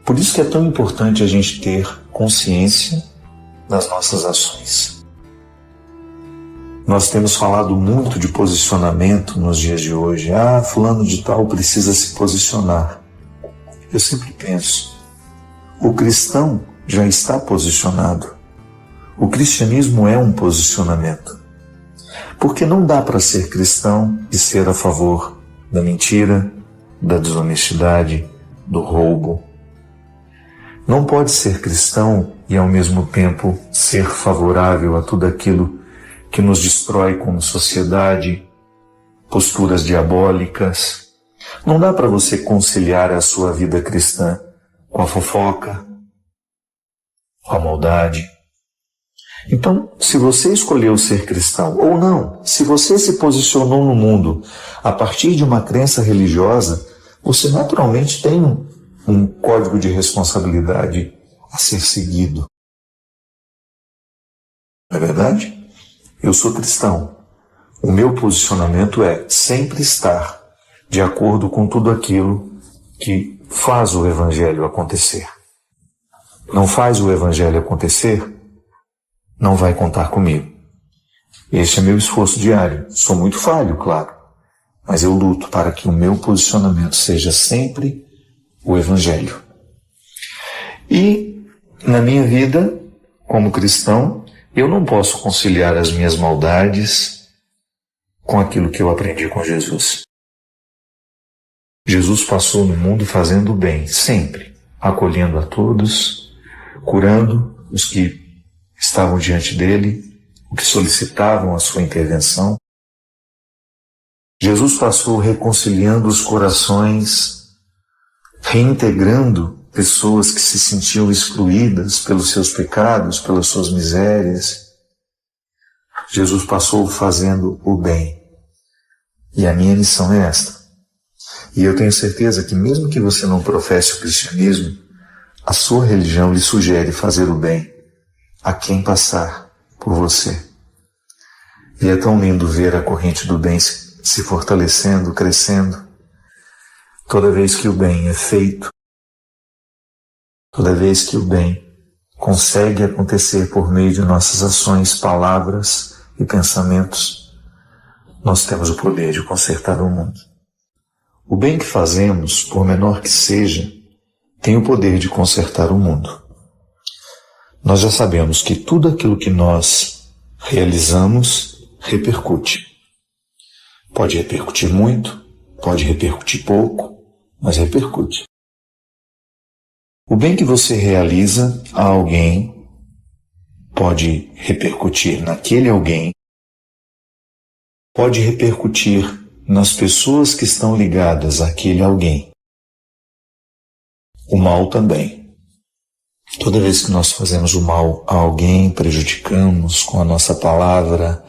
Por isso que é tão importante a gente ter consciência das nossas ações. Nós temos falado muito de posicionamento nos dias de hoje. Fulano de tal precisa se posicionar. Eu sempre penso, o cristão já está posicionado. O cristianismo é um posicionamento. Porque não dá para ser cristão e ser a favor da mentira, da desonestidade, do roubo. Não pode ser cristão e ao mesmo tempo ser favorável a tudo aquilo que nos destrói como sociedade, posturas diabólicas. Não dá para você conciliar a sua vida cristã com a fofoca, com a maldade. Então, se você escolheu ser cristão ou não, se você se posicionou no mundo a partir de uma crença religiosa, você naturalmente tem um código de responsabilidade a ser seguido. Não é verdade? Eu sou cristão. O meu posicionamento é sempre estar de acordo com tudo aquilo que faz o Evangelho acontecer. Não faz o Evangelho acontecer, não vai contar comigo. Este é meu esforço diário. Sou muito falho, claro, mas eu luto para que o meu posicionamento seja sempre o Evangelho. E na minha vida, como cristão, eu não posso conciliar as minhas maldades com aquilo que eu aprendi com Jesus. Jesus passou no mundo fazendo o bem, sempre, acolhendo a todos, curando os que estavam diante dele, os que solicitavam a sua intervenção. Jesus passou reconciliando os corações, reintegrando pessoas que se sentiam excluídas pelos seus pecados, pelas suas misérias. Jesus passou fazendo o bem. E a minha missão é esta. E eu tenho certeza que mesmo que você não professe o cristianismo, a sua religião lhe sugere fazer o bem a quem passar por você. E é tão lindo ver a corrente do bem se fortalecendo, crescendo. Toda vez que o bem é feito, toda vez que o bem consegue acontecer por meio de nossas ações, palavras e pensamentos, nós temos o poder de consertar o mundo. O bem que fazemos, por menor que seja, tem o poder de consertar o mundo. Nós já sabemos que tudo aquilo que nós realizamos repercute. Pode repercutir muito, pode repercutir pouco, mas repercute. O bem que você realiza a alguém pode repercutir naquele alguém, pode repercutir nas pessoas que estão ligadas àquele alguém. O mal também. Toda vez que nós fazemos o mal a alguém, prejudicamos com a nossa palavra,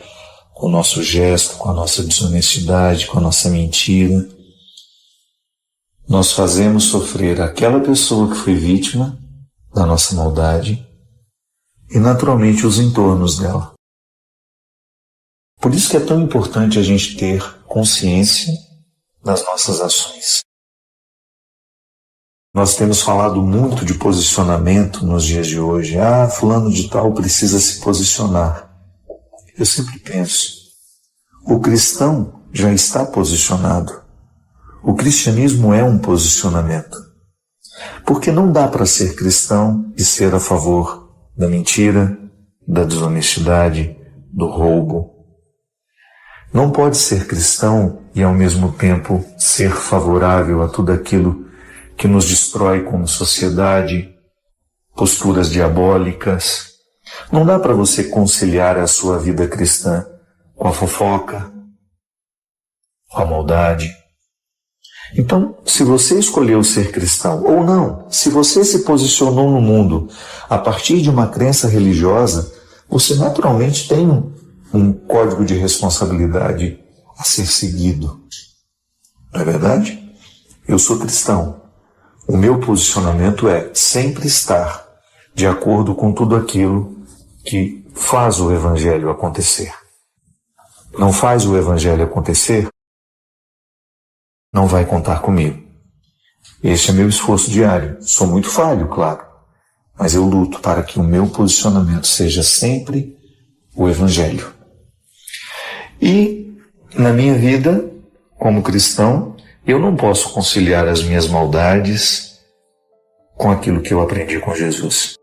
com o nosso gesto, com a nossa desonestidade, com a nossa mentira, nós fazemos sofrer aquela pessoa que foi vítima da nossa maldade e naturalmente os entornos dela. Por isso que é tão importante a gente ter consciência das nossas ações. Nós temos falado muito de posicionamento nos dias de hoje. Fulano de tal precisa se posicionar. Eu sempre penso, o cristão já está posicionado. O cristianismo é um posicionamento. Porque não dá para ser cristão e ser a favor da mentira, da desonestidade, do roubo. Não pode ser cristão e ao mesmo tempo ser favorável a tudo aquilo que nos destrói como sociedade, posturas diabólicas. Não dá para você conciliar a sua vida cristã com a fofoca, com a maldade. Então, se você escolheu ser cristão ou não, se você se posicionou no mundo a partir de uma crença religiosa, você naturalmente tem um código de responsabilidade a ser seguido. Não é verdade? Eu sou cristão. O meu posicionamento é sempre estar de acordo com tudo aquilo que faz o Evangelho acontecer. Não faz o Evangelho acontecer, não vai contar comigo. Este é meu esforço diário. Sou muito falho, claro, mas eu luto para que o meu posicionamento seja sempre o Evangelho. E na minha vida, como cristão, eu não posso conciliar as minhas maldades com aquilo que eu aprendi com Jesus.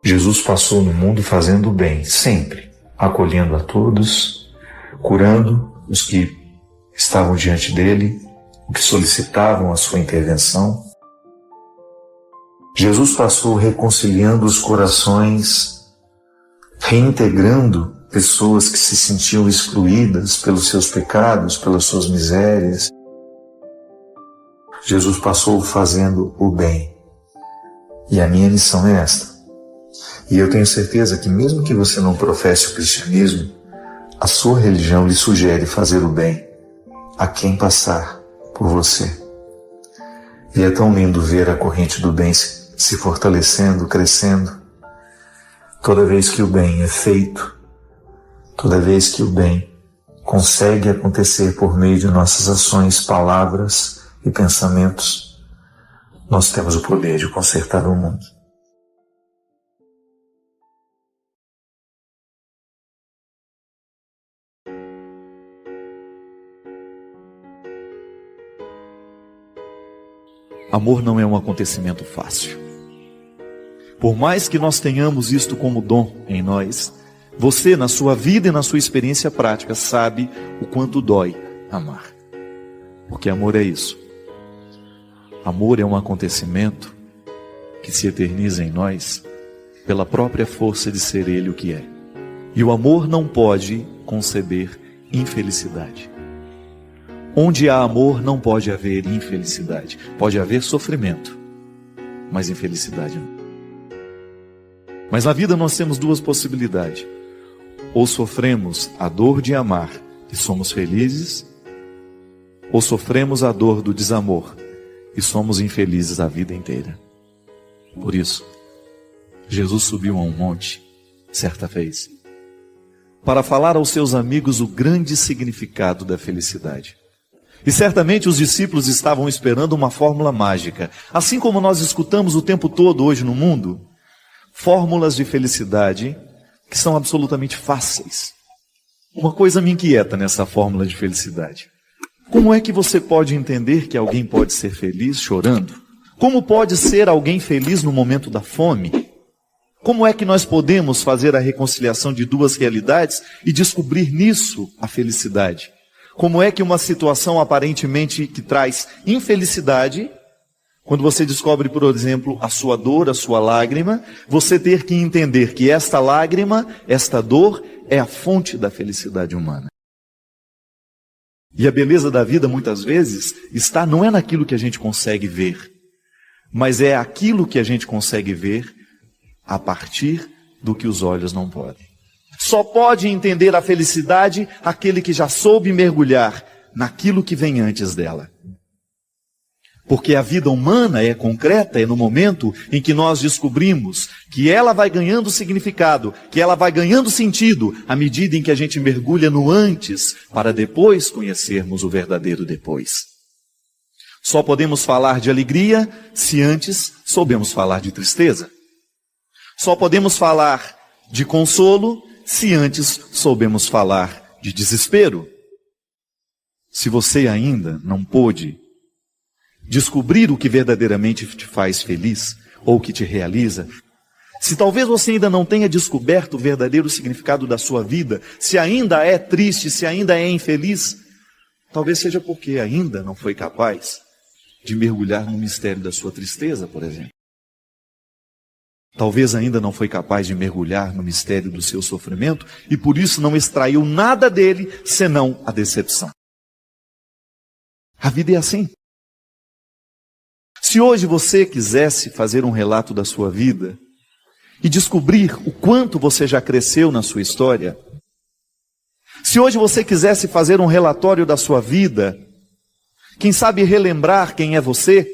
Jesus passou no mundo fazendo o bem, sempre, acolhendo a todos, curando os que estavam diante dele, os que solicitavam a sua intervenção. Jesus passou reconciliando os corações, reintegrando pessoas que se sentiam excluídas pelos seus pecados, pelas suas misérias. Jesus passou fazendo o bem. E a minha missão é esta. E eu tenho certeza que mesmo que você não professe o cristianismo, a sua religião lhe sugere fazer o bem a quem passar por você. E é tão lindo ver a corrente do bem se fortalecendo, crescendo. Toda vez que o bem é feito, toda vez que o bem consegue acontecer por meio de nossas ações, palavras e pensamentos, nós temos o poder de consertar o mundo. Amor não é um acontecimento fácil. Por mais que nós tenhamos isto como dom em nós, você, na sua vida e na sua experiência prática, sabe o quanto dói amar. Porque amor é isso. Amor é um acontecimento que se eterniza em nós pela própria força de ser Ele o que é. E o amor não pode conceber infelicidade. Onde há amor não pode haver infelicidade. Pode haver sofrimento, mas infelicidade não. Mas na vida nós temos duas possibilidades. Ou sofremos a dor de amar e somos felizes, ou sofremos a dor do desamor e somos infelizes a vida inteira. Por isso, Jesus subiu a um monte, certa vez, para falar aos seus amigos o grande significado da felicidade. E certamente os discípulos estavam esperando uma fórmula mágica. Assim como nós escutamos o tempo todo hoje no mundo, fórmulas de felicidade que são absolutamente fáceis. Uma coisa me inquieta nessa fórmula de felicidade. Como é que você pode entender que alguém pode ser feliz chorando? Como pode ser alguém feliz no momento da fome? Como é que nós podemos fazer a reconciliação de duas realidades e descobrir nisso a felicidade? Como é que uma situação aparentemente que traz infelicidade Quando você descobre, por exemplo, a sua dor, a sua lágrima, você ter que entender que esta lágrima, esta dor, é a fonte da felicidade humana. E a beleza da vida, muitas vezes, não é naquilo que a gente consegue ver, mas é aquilo que a gente consegue ver a partir do que os olhos não podem. Só pode entender a felicidade aquele que já soube mergulhar naquilo que vem antes dela. Porque a vida humana é concreta, é no momento em que nós descobrimos que ela vai ganhando significado, que ela vai ganhando sentido, à medida em que a gente mergulha no antes, para depois conhecermos o verdadeiro depois. Só podemos falar de alegria se antes soubemos falar de tristeza. Só podemos falar de consolo se antes soubemos falar de desespero. Se você ainda não pôde descobrir o que verdadeiramente te faz feliz, ou que te realiza, se talvez você ainda não tenha descoberto o verdadeiro significado da sua vida, se ainda é triste, se ainda é infeliz, talvez seja porque ainda não foi capaz de mergulhar no mistério da sua tristeza, por exemplo. Talvez ainda não foi capaz de mergulhar no mistério do seu sofrimento e por isso não extraiu nada dele, senão a decepção. A vida é assim. Se hoje você quisesse fazer um relato da sua vida e descobrir o quanto você já cresceu na sua história, se hoje você quisesse fazer um relatório da sua vida, quem sabe relembrar quem é você,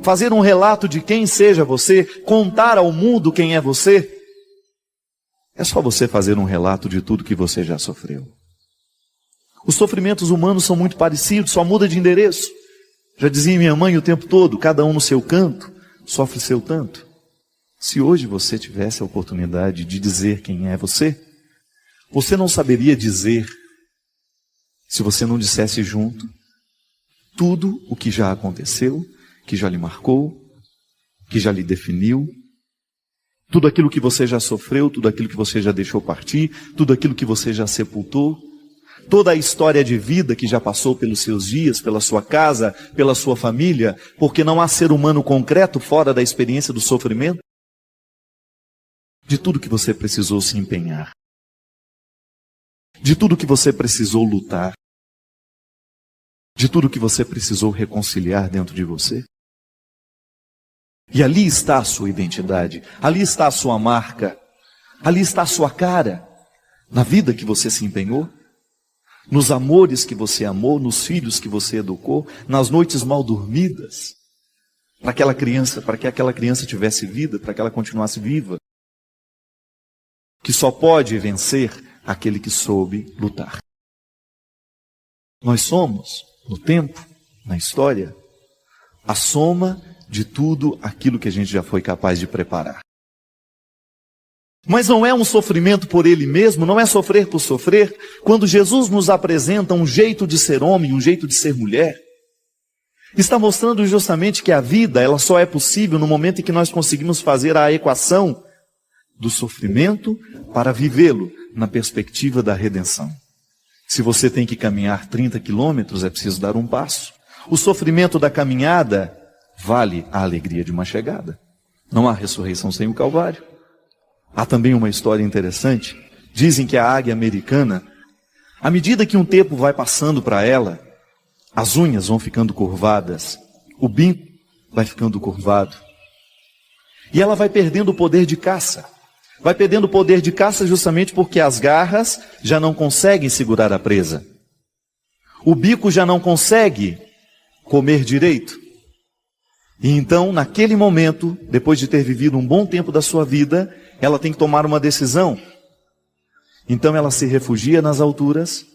fazer um relato de quem seja você, contar ao mundo quem é você, é só você fazer um relato de tudo que você já sofreu. Os sofrimentos humanos são muito parecidos, só muda de endereço. Já dizia minha mãe o tempo todo, cada um no seu canto, sofre seu tanto. Se hoje você tivesse a oportunidade de dizer quem é você, você não saberia dizer, se você não dissesse junto, tudo o que já aconteceu, que já lhe marcou, que já lhe definiu, tudo aquilo que você já sofreu, tudo aquilo que você já deixou partir, tudo aquilo que você já sepultou, toda a história de vida que já passou pelos seus dias, pela sua casa, pela sua família, porque não há ser humano concreto fora da experiência do sofrimento, de tudo que você precisou se empenhar, de tudo que você precisou lutar, de tudo que você precisou reconciliar dentro de você. E ali está a sua identidade, ali está a sua marca, ali está a sua cara, na vida que você se empenhou, nos amores que você amou, nos filhos que você educou, nas noites mal dormidas, para que aquela criança tivesse vida, para que ela continuasse viva. Que só pode vencer aquele que soube lutar. Nós somos, no tempo, na história, a soma de tudo aquilo que a gente já foi capaz de preparar. Mas não é um sofrimento por ele mesmo, não é sofrer por sofrer. Quando Jesus nos apresenta um jeito de ser homem, um jeito de ser mulher, está mostrando justamente que a vida, ela só é possível no momento em que nós conseguimos fazer a equação do sofrimento para vivê-lo na perspectiva da redenção. Se você tem que caminhar 30 quilômetros, é preciso dar um passo. O sofrimento da caminhada vale a alegria de uma chegada. Não há ressurreição sem o Calvário. Há também uma história interessante. Dizem que a águia americana, à medida que um tempo vai passando para ela, as unhas vão ficando curvadas, o bico vai ficando curvado. E ela vai perdendo o poder de caça. Vai perdendo o poder de caça justamente porque as garras já não conseguem segurar a presa. O bico já não consegue comer direito. E então, naquele momento, depois de ter vivido um bom tempo da sua vida, ela tem que tomar uma decisão. Então ela se refugia nas alturas,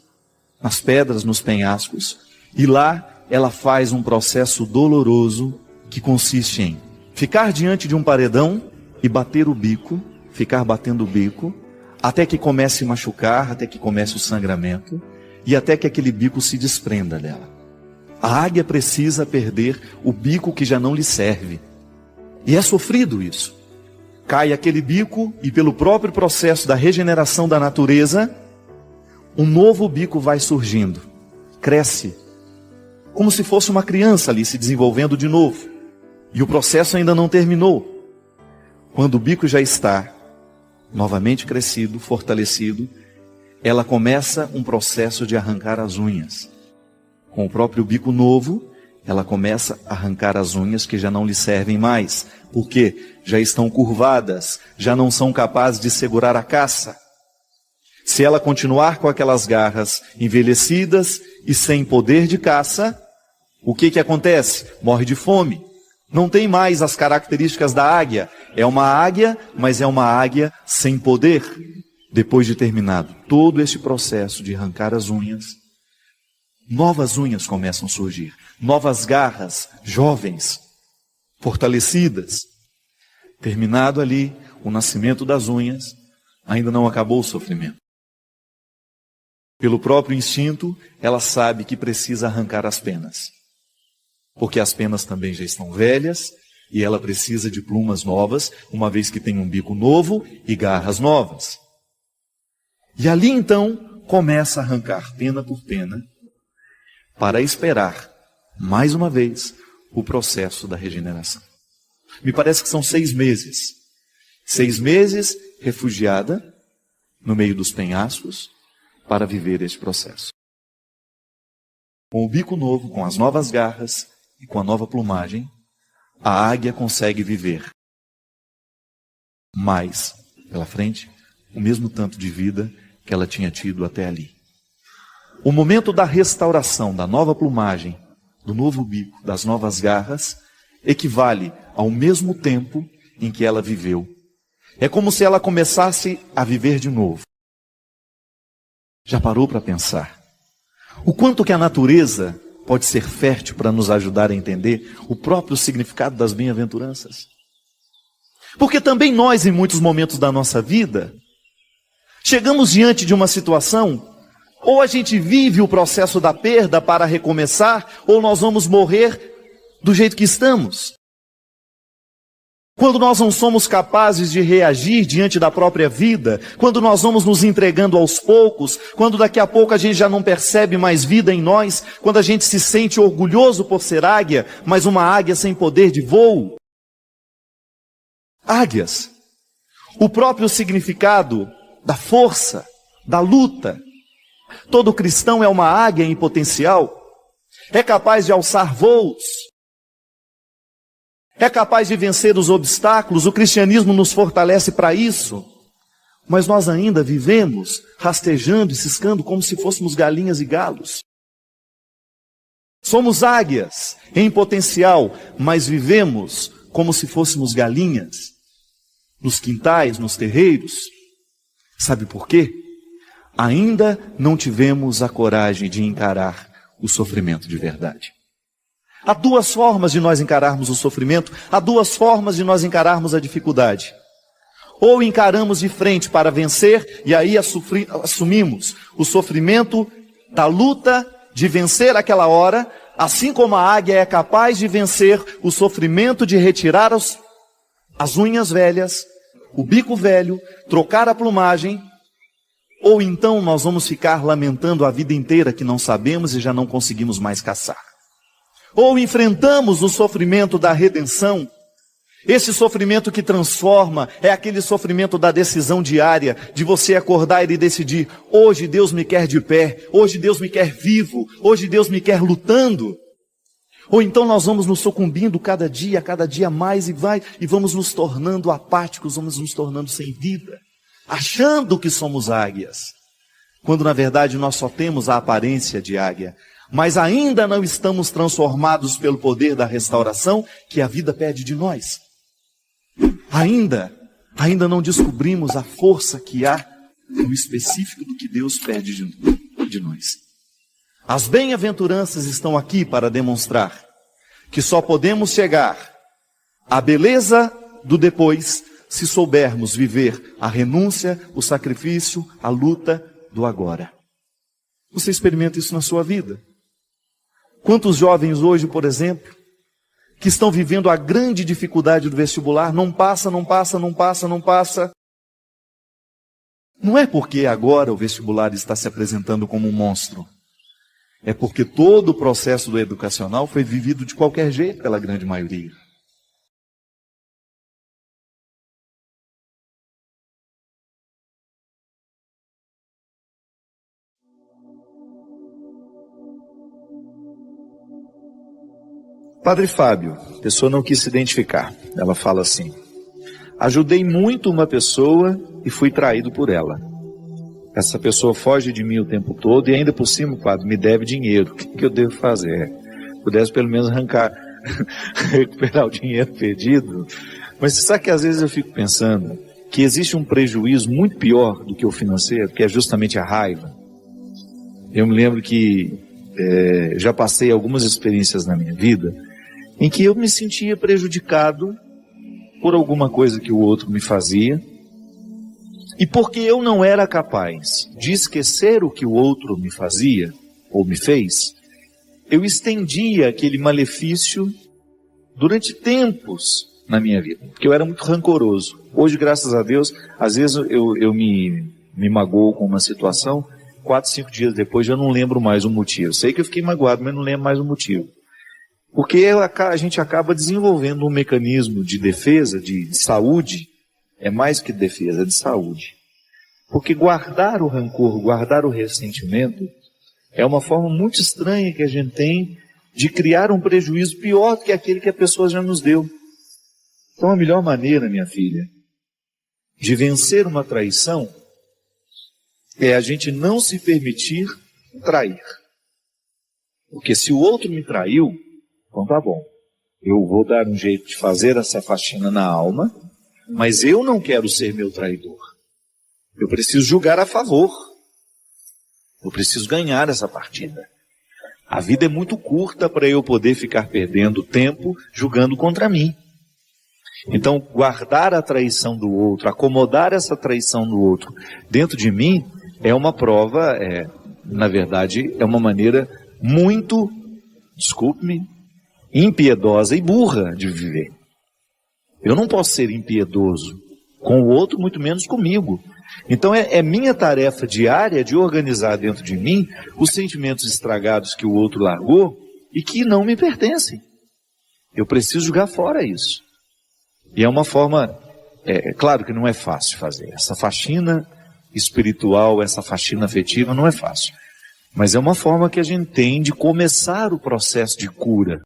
nas pedras, nos penhascos, e lá ela faz um processo doloroso que consiste em ficar diante de um paredão e bater o bico, ficar batendo o bico, até que comece a machucar, até que comece o sangramento, e até que aquele bico se desprenda dela. A águia precisa perder o bico que já não lhe serve. E é sofrido isso. Cai aquele bico e pelo próprio processo da regeneração da natureza, um novo bico vai surgindo. Cresce como se fosse uma criança ali se desenvolvendo de novo. E o processo ainda não terminou. Quando o bico já está novamente crescido, fortalecido, ela começa um processo de arrancar as unhas. Com o próprio bico novo, ela começa a arrancar as unhas que já não lhe servem mais, porque já estão curvadas, já não são capazes de segurar a caça. Se ela continuar com aquelas garras envelhecidas e sem poder de caça, o que acontece? Morre de fome. Não tem mais as características da águia. É uma águia, mas é uma águia sem poder. Depois de terminado todo este processo de arrancar as unhas, novas unhas começam a surgir. Novas garras, jovens, fortalecidas. Terminado ali o nascimento das unhas, ainda não acabou o sofrimento. Pelo próprio instinto, ela sabe que precisa arrancar as penas. Porque as penas também já estão velhas e ela precisa de plumas novas, uma vez que tem um bico novo e garras novas. E ali então começa a arrancar pena por pena para esperar, mais uma vez, o processo da regeneração. Me parece que são 6 meses. 6 meses refugiada no meio dos penhascos para viver este processo. Com o bico novo, com as novas garras e com a nova plumagem, a águia consegue viver mais pela frente o mesmo tanto de vida que ela tinha tido até ali. O momento da restauração, da nova plumagem, do novo bico, das novas garras, equivale ao mesmo tempo em que ela viveu. É como se ela começasse a viver de novo. Já parou para pensar o quanto que a natureza pode ser fértil para nos ajudar a entender o próprio significado das bem-aventuranças? Porque também nós, em muitos momentos da nossa vida, chegamos diante de uma situação, ou a gente vive o processo da perda para recomeçar, ou nós vamos morrer do jeito que estamos. Quando nós não somos capazes de reagir diante da própria vida, quando nós vamos nos entregando aos poucos, quando daqui a pouco a gente já não percebe mais vida em nós, quando a gente se sente orgulhoso por ser águia, mas uma águia sem poder de voo. Águias, o próprio significado da força, da luta. Todo cristão é uma águia em potencial, é capaz de alçar voos, é capaz de vencer os obstáculos. O cristianismo nos fortalece para isso. Mas nós ainda vivemos rastejando e ciscando como se fôssemos galinhas e galos. Somos águias em potencial, mas vivemos como se fôssemos galinhas nos quintais, nos terreiros. Sabe por quê? Ainda não tivemos a coragem de encarar o sofrimento de verdade. Há 2 formas de nós encararmos o sofrimento, há 2 formas de nós encararmos a dificuldade. Ou encaramos de frente para vencer, e aí assumimos o sofrimento da luta de vencer aquela hora, assim como a águia é capaz de vencer o sofrimento de retirar as unhas velhas, o bico velho, trocar a plumagem. Ou então nós vamos ficar lamentando a vida inteira que não sabemos e já não conseguimos mais caçar. Ou enfrentamos o sofrimento da redenção, esse sofrimento que transforma, é aquele sofrimento da decisão diária, de você acordar e decidir, hoje Deus me quer de pé, hoje Deus me quer vivo, hoje Deus me quer lutando. Ou então nós vamos nos sucumbindo cada dia mais e vamos nos tornando apáticos, vamos nos tornando sem vida, achando que somos águias, quando na verdade nós só temos a aparência de águia. Mas ainda não estamos transformados pelo poder da restauração que a vida pede de nós. Ainda não descobrimos a força que há no específico do que Deus pede de nós. As bem-aventuranças estão aqui para demonstrar que só podemos chegar à beleza do depois se soubermos viver a renúncia, o sacrifício, a luta do agora. Você experimenta isso na sua vida? Quantos jovens hoje, por exemplo, que estão vivendo a grande dificuldade do vestibular, não passa. Não é porque agora o vestibular está se apresentando como um monstro. é porque todo o processo do educacional foi vivido de qualquer jeito pela grande maioria. Padre Fábio, a pessoa não quis se identificar. Ela fala assim: ajudei muito uma pessoa e fui traído por ela. Essa pessoa foge de mim o tempo todo e ainda por cima, padre, me deve dinheiro. O que eu devo fazer? Pudesse pelo menos recuperar o dinheiro perdido. Mas você sabe que às vezes eu fico pensando que existe um prejuízo muito pior do que o financeiro, que é justamente a raiva. Eu me lembro que já passei algumas experiências na minha vida em que eu me sentia prejudicado por alguma coisa que o outro me fazia, e porque eu não era capaz de esquecer o que o outro me fazia, ou me fez, eu estendia aquele malefício durante tempos na minha vida, porque eu era muito rancoroso. Hoje, graças a Deus, às vezes eu me magoo com uma situação, 4, 5 dias depois já não lembro mais o motivo. Sei que eu fiquei magoado, mas não lembro mais o motivo. Porque a gente acaba desenvolvendo um mecanismo de defesa, de saúde, é mais que defesa, é de saúde. Porque guardar o rancor, guardar o ressentimento, é uma forma muito estranha que a gente tem de criar um prejuízo pior do que aquele que a pessoa já nos deu. Então a melhor maneira, minha filha, de vencer uma traição é a gente não se permitir trair. Porque se o outro me traiu, então tá bom, eu vou dar um jeito de fazer essa faxina na alma, mas eu não quero ser meu traidor. Eu preciso julgar a favor. Eu preciso ganhar essa partida. A vida é muito curta para eu poder ficar perdendo tempo julgando contra mim. Então, guardar a traição do outro, acomodar essa traição do outro dentro de mim, é uma prova, na verdade, é uma maneira muito, desculpe-me, impiedosa e burra de viver. Eu não posso ser impiedoso com o outro, muito menos comigo. Então é minha tarefa diária de organizar dentro de mim os sentimentos estragados que o outro largou e que não me pertencem. Eu preciso jogar fora isso. E é uma forma, claro que não é fácil fazer. Essa faxina espiritual, essa faxina afetiva não é fácil. Mas é uma forma que a gente tem de começar o processo de cura.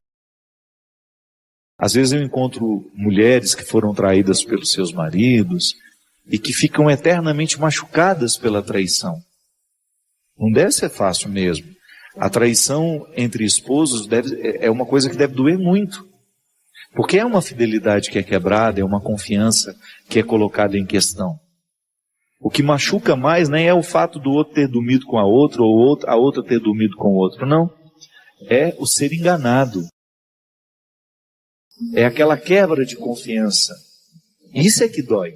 Às vezes eu encontro mulheres que foram traídas pelos seus maridos e que ficam eternamente machucadas pela traição. Não deve ser fácil mesmo. A traição entre esposos é uma coisa que deve doer muito. Porque é uma fidelidade que é quebrada, é uma confiança que é colocada em questão. O que machuca mais nem é o fato do outro ter dormido com a outra ou a outra ter dormido com o outro, não. É o ser enganado. É aquela quebra de confiança. Isso é que dói.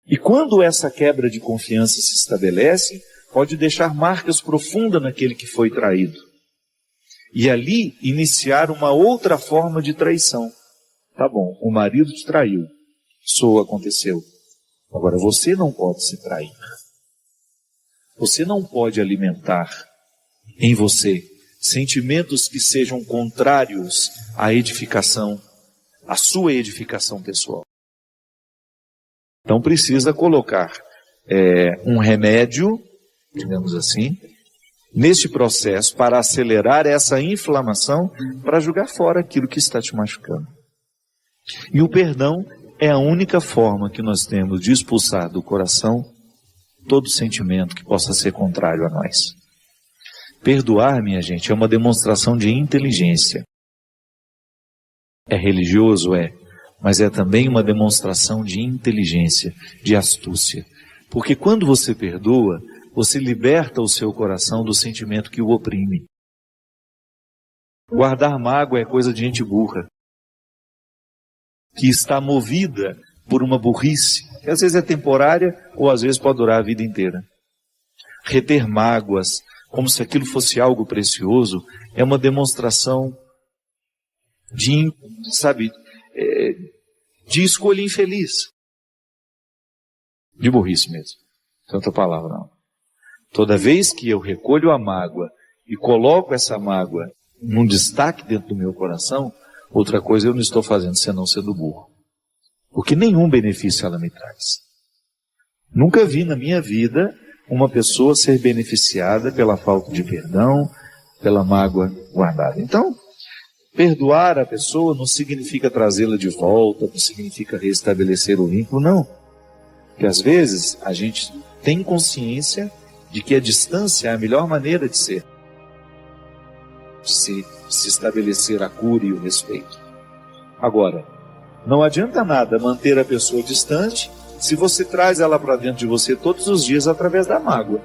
E quando essa quebra de confiança se estabelece, pode deixar marcas profundas naquele que foi traído. E ali iniciar uma outra forma de traição. Tá bom, o marido te traiu. Isso aconteceu. Agora você não pode se trair. Você não pode alimentar em você sentimentos que sejam contrários à edificação, à sua edificação pessoal. Então precisa colocar um remédio, digamos assim, neste processo para acelerar essa inflamação, para jogar fora aquilo que está te machucando. E o perdão é a única forma que nós temos de expulsar do coração todo sentimento que possa ser contrário a nós. Perdoar, minha gente, é uma demonstração de inteligência. É religioso, mas é também uma demonstração de inteligência, de astúcia. Porque quando você perdoa, você liberta o seu coração do sentimento que o oprime. Guardar mágoa é coisa de gente burra, que está movida por uma burrice, que às vezes é temporária ou às vezes pode durar a vida inteira. Reter mágoas, como se aquilo fosse algo precioso, é uma demonstração de escolha infeliz. De burrice mesmo. Não tem outra palavra, não. Toda vez que eu recolho a mágoa e coloco essa mágoa num destaque dentro do meu coração, outra coisa eu não estou fazendo senão sendo burro. Porque nenhum benefício ela me traz. Nunca vi na minha vida uma pessoa ser beneficiada pela falta de perdão, pela mágoa guardada. Então, perdoar a pessoa não significa trazê-la de volta, não significa restabelecer o vínculo, não. Porque às vezes a gente tem consciência de que a distância é a melhor maneira de se estabelecer a cura e o respeito. Agora, não adianta nada manter a pessoa distante se você traz ela para dentro de você todos os dias através da mágoa.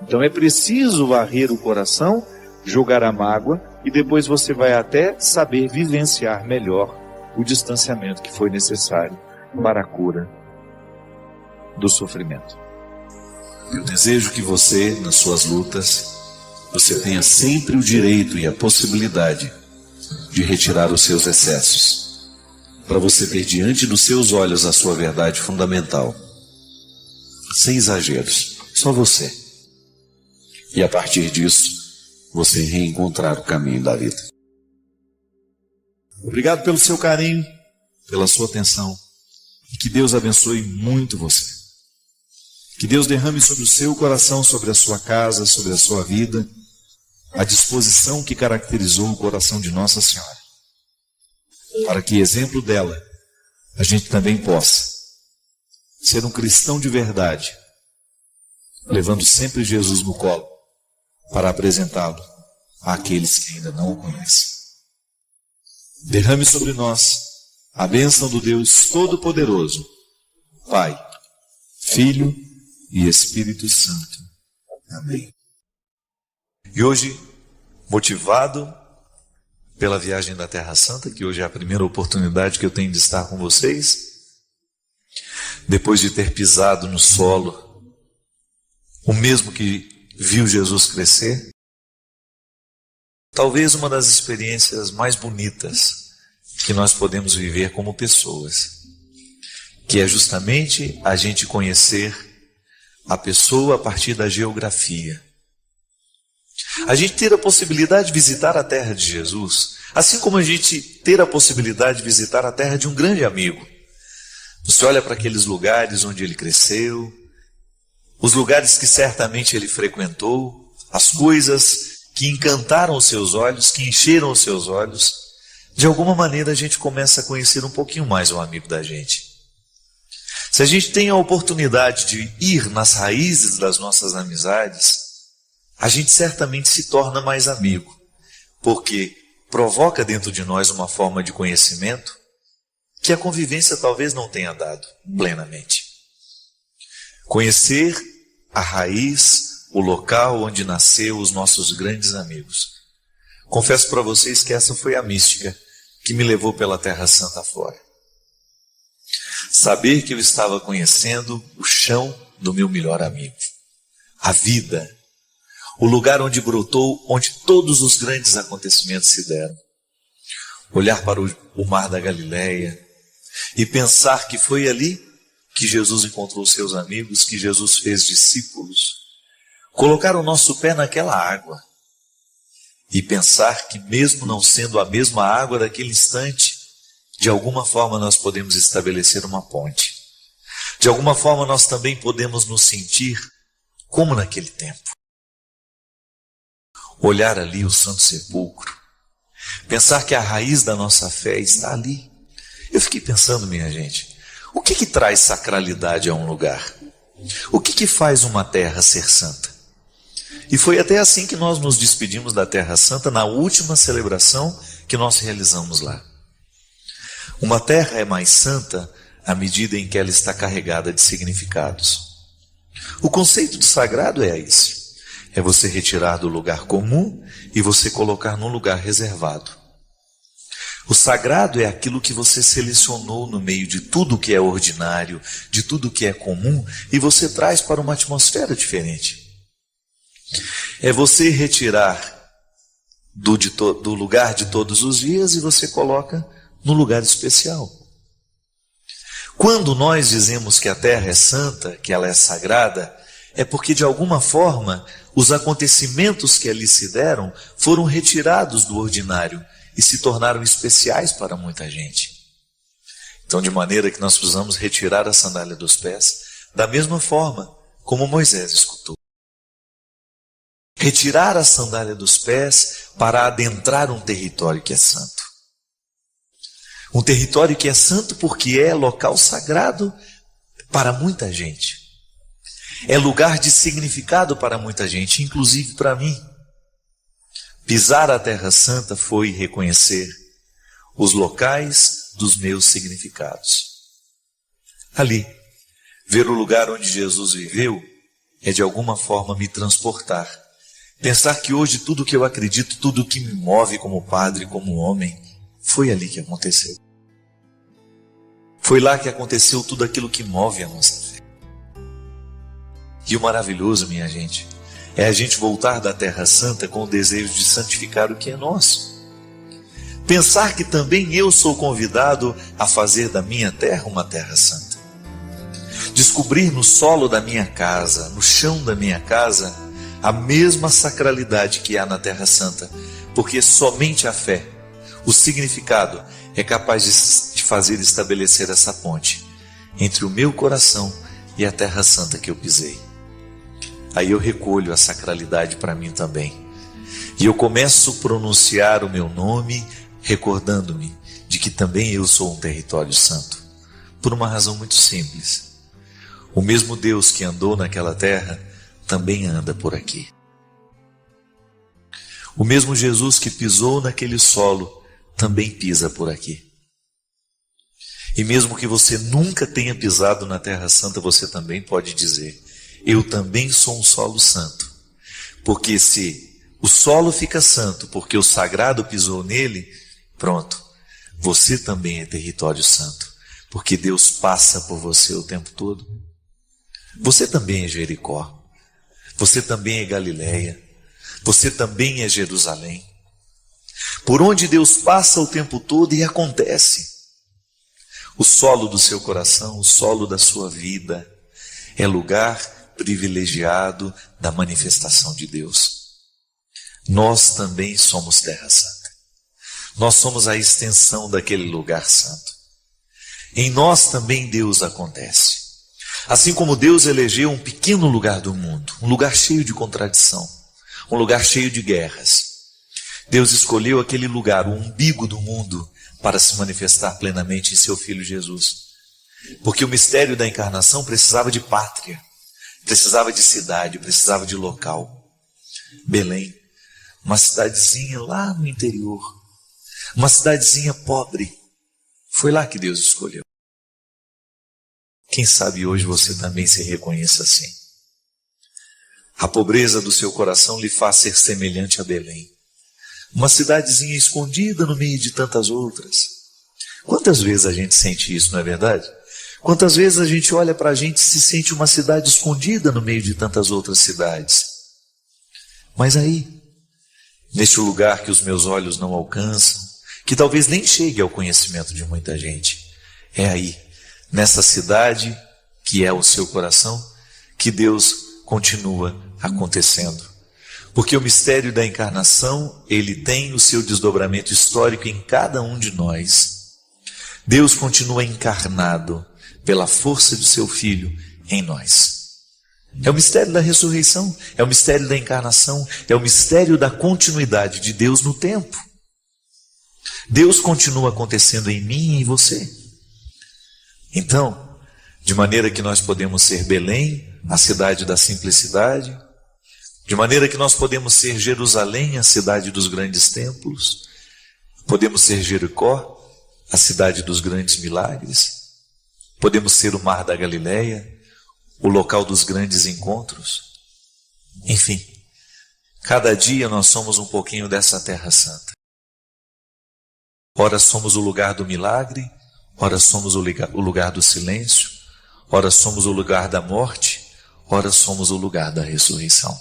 Então é preciso varrer o coração, jogar a mágoa, e depois você vai até saber vivenciar melhor o distanciamento que foi necessário para a cura do sofrimento. Eu desejo que você, nas suas lutas, você tenha sempre o direito e a possibilidade de retirar os seus excessos, para você ter diante dos seus olhos a sua verdade fundamental, sem exageros, só você. E a partir disso, você reencontrar o caminho da vida. Obrigado pelo seu carinho, pela sua atenção, e que Deus abençoe muito você. Que Deus derrame sobre o seu coração, sobre a sua casa, sobre a sua vida, a disposição que caracterizou o coração de Nossa Senhora, para que, exemplo dela, a gente também possa ser um cristão de verdade, levando sempre Jesus no colo, para apresentá-lo àqueles que ainda não o conhecem. Derrame sobre nós a bênção do Deus Todo-Poderoso, Pai, Filho e Espírito Santo. Amém. E hoje, motivado pela viagem da Terra Santa, que hoje é a primeira oportunidade que eu tenho de estar com vocês, depois de ter pisado no solo, o mesmo que viu Jesus crescer, talvez uma das experiências mais bonitas que nós podemos viver como pessoas, que é justamente a gente conhecer a pessoa a partir da geografia. A gente ter a possibilidade de visitar a terra de Jesus, assim como a gente ter a possibilidade de visitar a terra de um grande amigo. Você olha para aqueles lugares onde ele cresceu, os lugares que certamente ele frequentou, as coisas que encantaram os seus olhos, que encheram os seus olhos. De alguma maneira a gente começa a conhecer um pouquinho mais o amigo da gente. Se a gente tem a oportunidade de ir nas raízes das nossas amizades, a gente certamente se torna mais amigo, porque provoca dentro de nós uma forma de conhecimento que a convivência talvez não tenha dado plenamente. Conhecer a raiz, o local onde nasceu os nossos grandes amigos. Confesso para vocês que essa foi a mística que me levou pela Terra Santa fora. Saber que eu estava conhecendo o chão do meu melhor amigo, a vida, o lugar onde brotou, onde todos os grandes acontecimentos se deram. Olhar para o mar da Galileia e pensar que foi ali que Jesus encontrou seus amigos, que Jesus fez discípulos. Colocar o nosso pé naquela água e pensar que mesmo não sendo a mesma água daquele instante, de alguma forma nós podemos estabelecer uma ponte. De alguma forma nós também podemos nos sentir como naquele tempo. Olhar ali o Santo Sepulcro, pensar que a raiz da nossa fé está ali. Eu fiquei pensando, minha gente, o que traz sacralidade a um lugar? O que faz uma terra ser santa? E foi até assim que nós nos despedimos da Terra Santa na última celebração que nós realizamos lá. Uma terra é mais santa à medida em que ela está carregada de significados. O conceito do sagrado é esse. É você retirar do lugar comum e você colocar num lugar reservado. O sagrado é aquilo que você selecionou no meio de tudo que é ordinário, de tudo que é comum, e você traz para uma atmosfera diferente. É você retirar do lugar de todos os dias e você coloca no lugar especial. Quando nós dizemos que a terra é santa, que ela é sagrada, é porque, de alguma forma, os acontecimentos que ali se deram foram retirados do ordinário e se tornaram especiais para muita gente. Então, de maneira que nós precisamos retirar a sandália dos pés, da mesma forma como Moisés escutou. Retirar a sandália dos pés para adentrar um território que é santo. Um território que é santo porque é local sagrado para muita gente. É lugar de significado para muita gente, inclusive para mim. Pisar a Terra Santa foi reconhecer os locais dos meus significados. Ali, ver o lugar onde Jesus viveu é de alguma forma me transportar. Pensar que hoje tudo que eu acredito, tudo que me move como padre, como homem, foi ali que aconteceu. Foi lá que aconteceu tudo aquilo que move a nossa fé. E o maravilhoso, minha gente, é a gente voltar da Terra Santa com o desejo de santificar o que é nosso. Pensar que também eu sou convidado a fazer da minha terra uma terra santa. Descobrir no solo da minha casa, no chão da minha casa, a mesma sacralidade que há na Terra Santa, porque somente a fé, o significado, é capaz de fazer estabelecer essa ponte entre o meu coração e a Terra Santa que eu pisei. Aí eu recolho a sacralidade para mim também. E eu começo a pronunciar o meu nome, recordando-me de que também eu sou um território santo. Por uma razão muito simples. O mesmo Deus que andou naquela terra também anda por aqui. O mesmo Jesus que pisou naquele solo também pisa por aqui. E mesmo que você nunca tenha pisado na Terra Santa, você também pode dizer: eu também sou um solo santo. Porque se o solo fica santo porque o sagrado pisou nele, pronto, você também é território santo, porque Deus passa por você o tempo todo. Você também é Jericó, você também é Galileia, você também é Jerusalém. Por onde Deus passa o tempo todo e acontece. O solo do seu coração, o solo da sua vida, é lugar privilegiado da manifestação de Deus. Nós também somos terra santa. Nós somos a extensão daquele lugar santo. Em nós também Deus acontece. Assim como Deus elegeu um pequeno lugar do mundo, um lugar cheio de contradição, um lugar cheio de guerras. Deus escolheu aquele lugar, o umbigo do mundo, para se manifestar plenamente em seu Filho Jesus. Porque o mistério da encarnação precisava de pátria, precisava de cidade, precisava de local. Belém, uma cidadezinha lá no interior, uma cidadezinha pobre, foi lá que Deus escolheu. Quem sabe hoje você também se reconheça assim. A pobreza do seu coração lhe faz ser semelhante a Belém, uma cidadezinha escondida no meio de tantas outras. Quantas vezes a gente sente isso, não é verdade? Quantas vezes a gente olha para a gente e se sente uma cidade escondida no meio de tantas outras cidades. Mas aí, neste lugar que os meus olhos não alcançam, que talvez nem chegue ao conhecimento de muita gente, é aí, nessa cidade que é o seu coração, que Deus continua acontecendo. Porque o mistério da encarnação, ele tem o seu desdobramento histórico em cada um de nós. Deus continua encarnado pela força do seu Filho em nós. É o mistério da ressurreição, é o mistério da encarnação, é o mistério da continuidade de Deus no tempo. Deus continua acontecendo em mim e em você. Então, de maneira que nós podemos ser Belém, a cidade da simplicidade, de maneira que nós podemos ser Jerusalém, a cidade dos grandes templos, podemos ser Jericó, a cidade dos grandes milagres, podemos ser o Mar da Galileia, o local dos grandes encontros. Enfim, cada dia nós somos um pouquinho dessa terra santa. Ora somos o lugar do milagre, ora somos o lugar do silêncio, ora somos o lugar da morte, ora somos o lugar da ressurreição.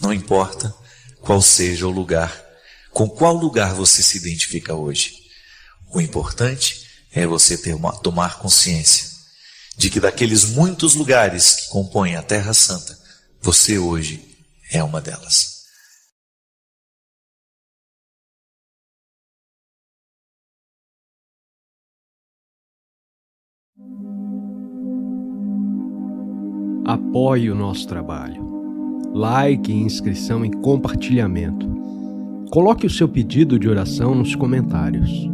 Não importa qual seja o lugar, com qual lugar você se identifica hoje. O importante é você tomar consciência de que daqueles muitos lugares que compõem a Terra Santa, você hoje é uma delas. Apoie o nosso trabalho. Like, inscrição e compartilhamento. Coloque o seu pedido de oração nos comentários.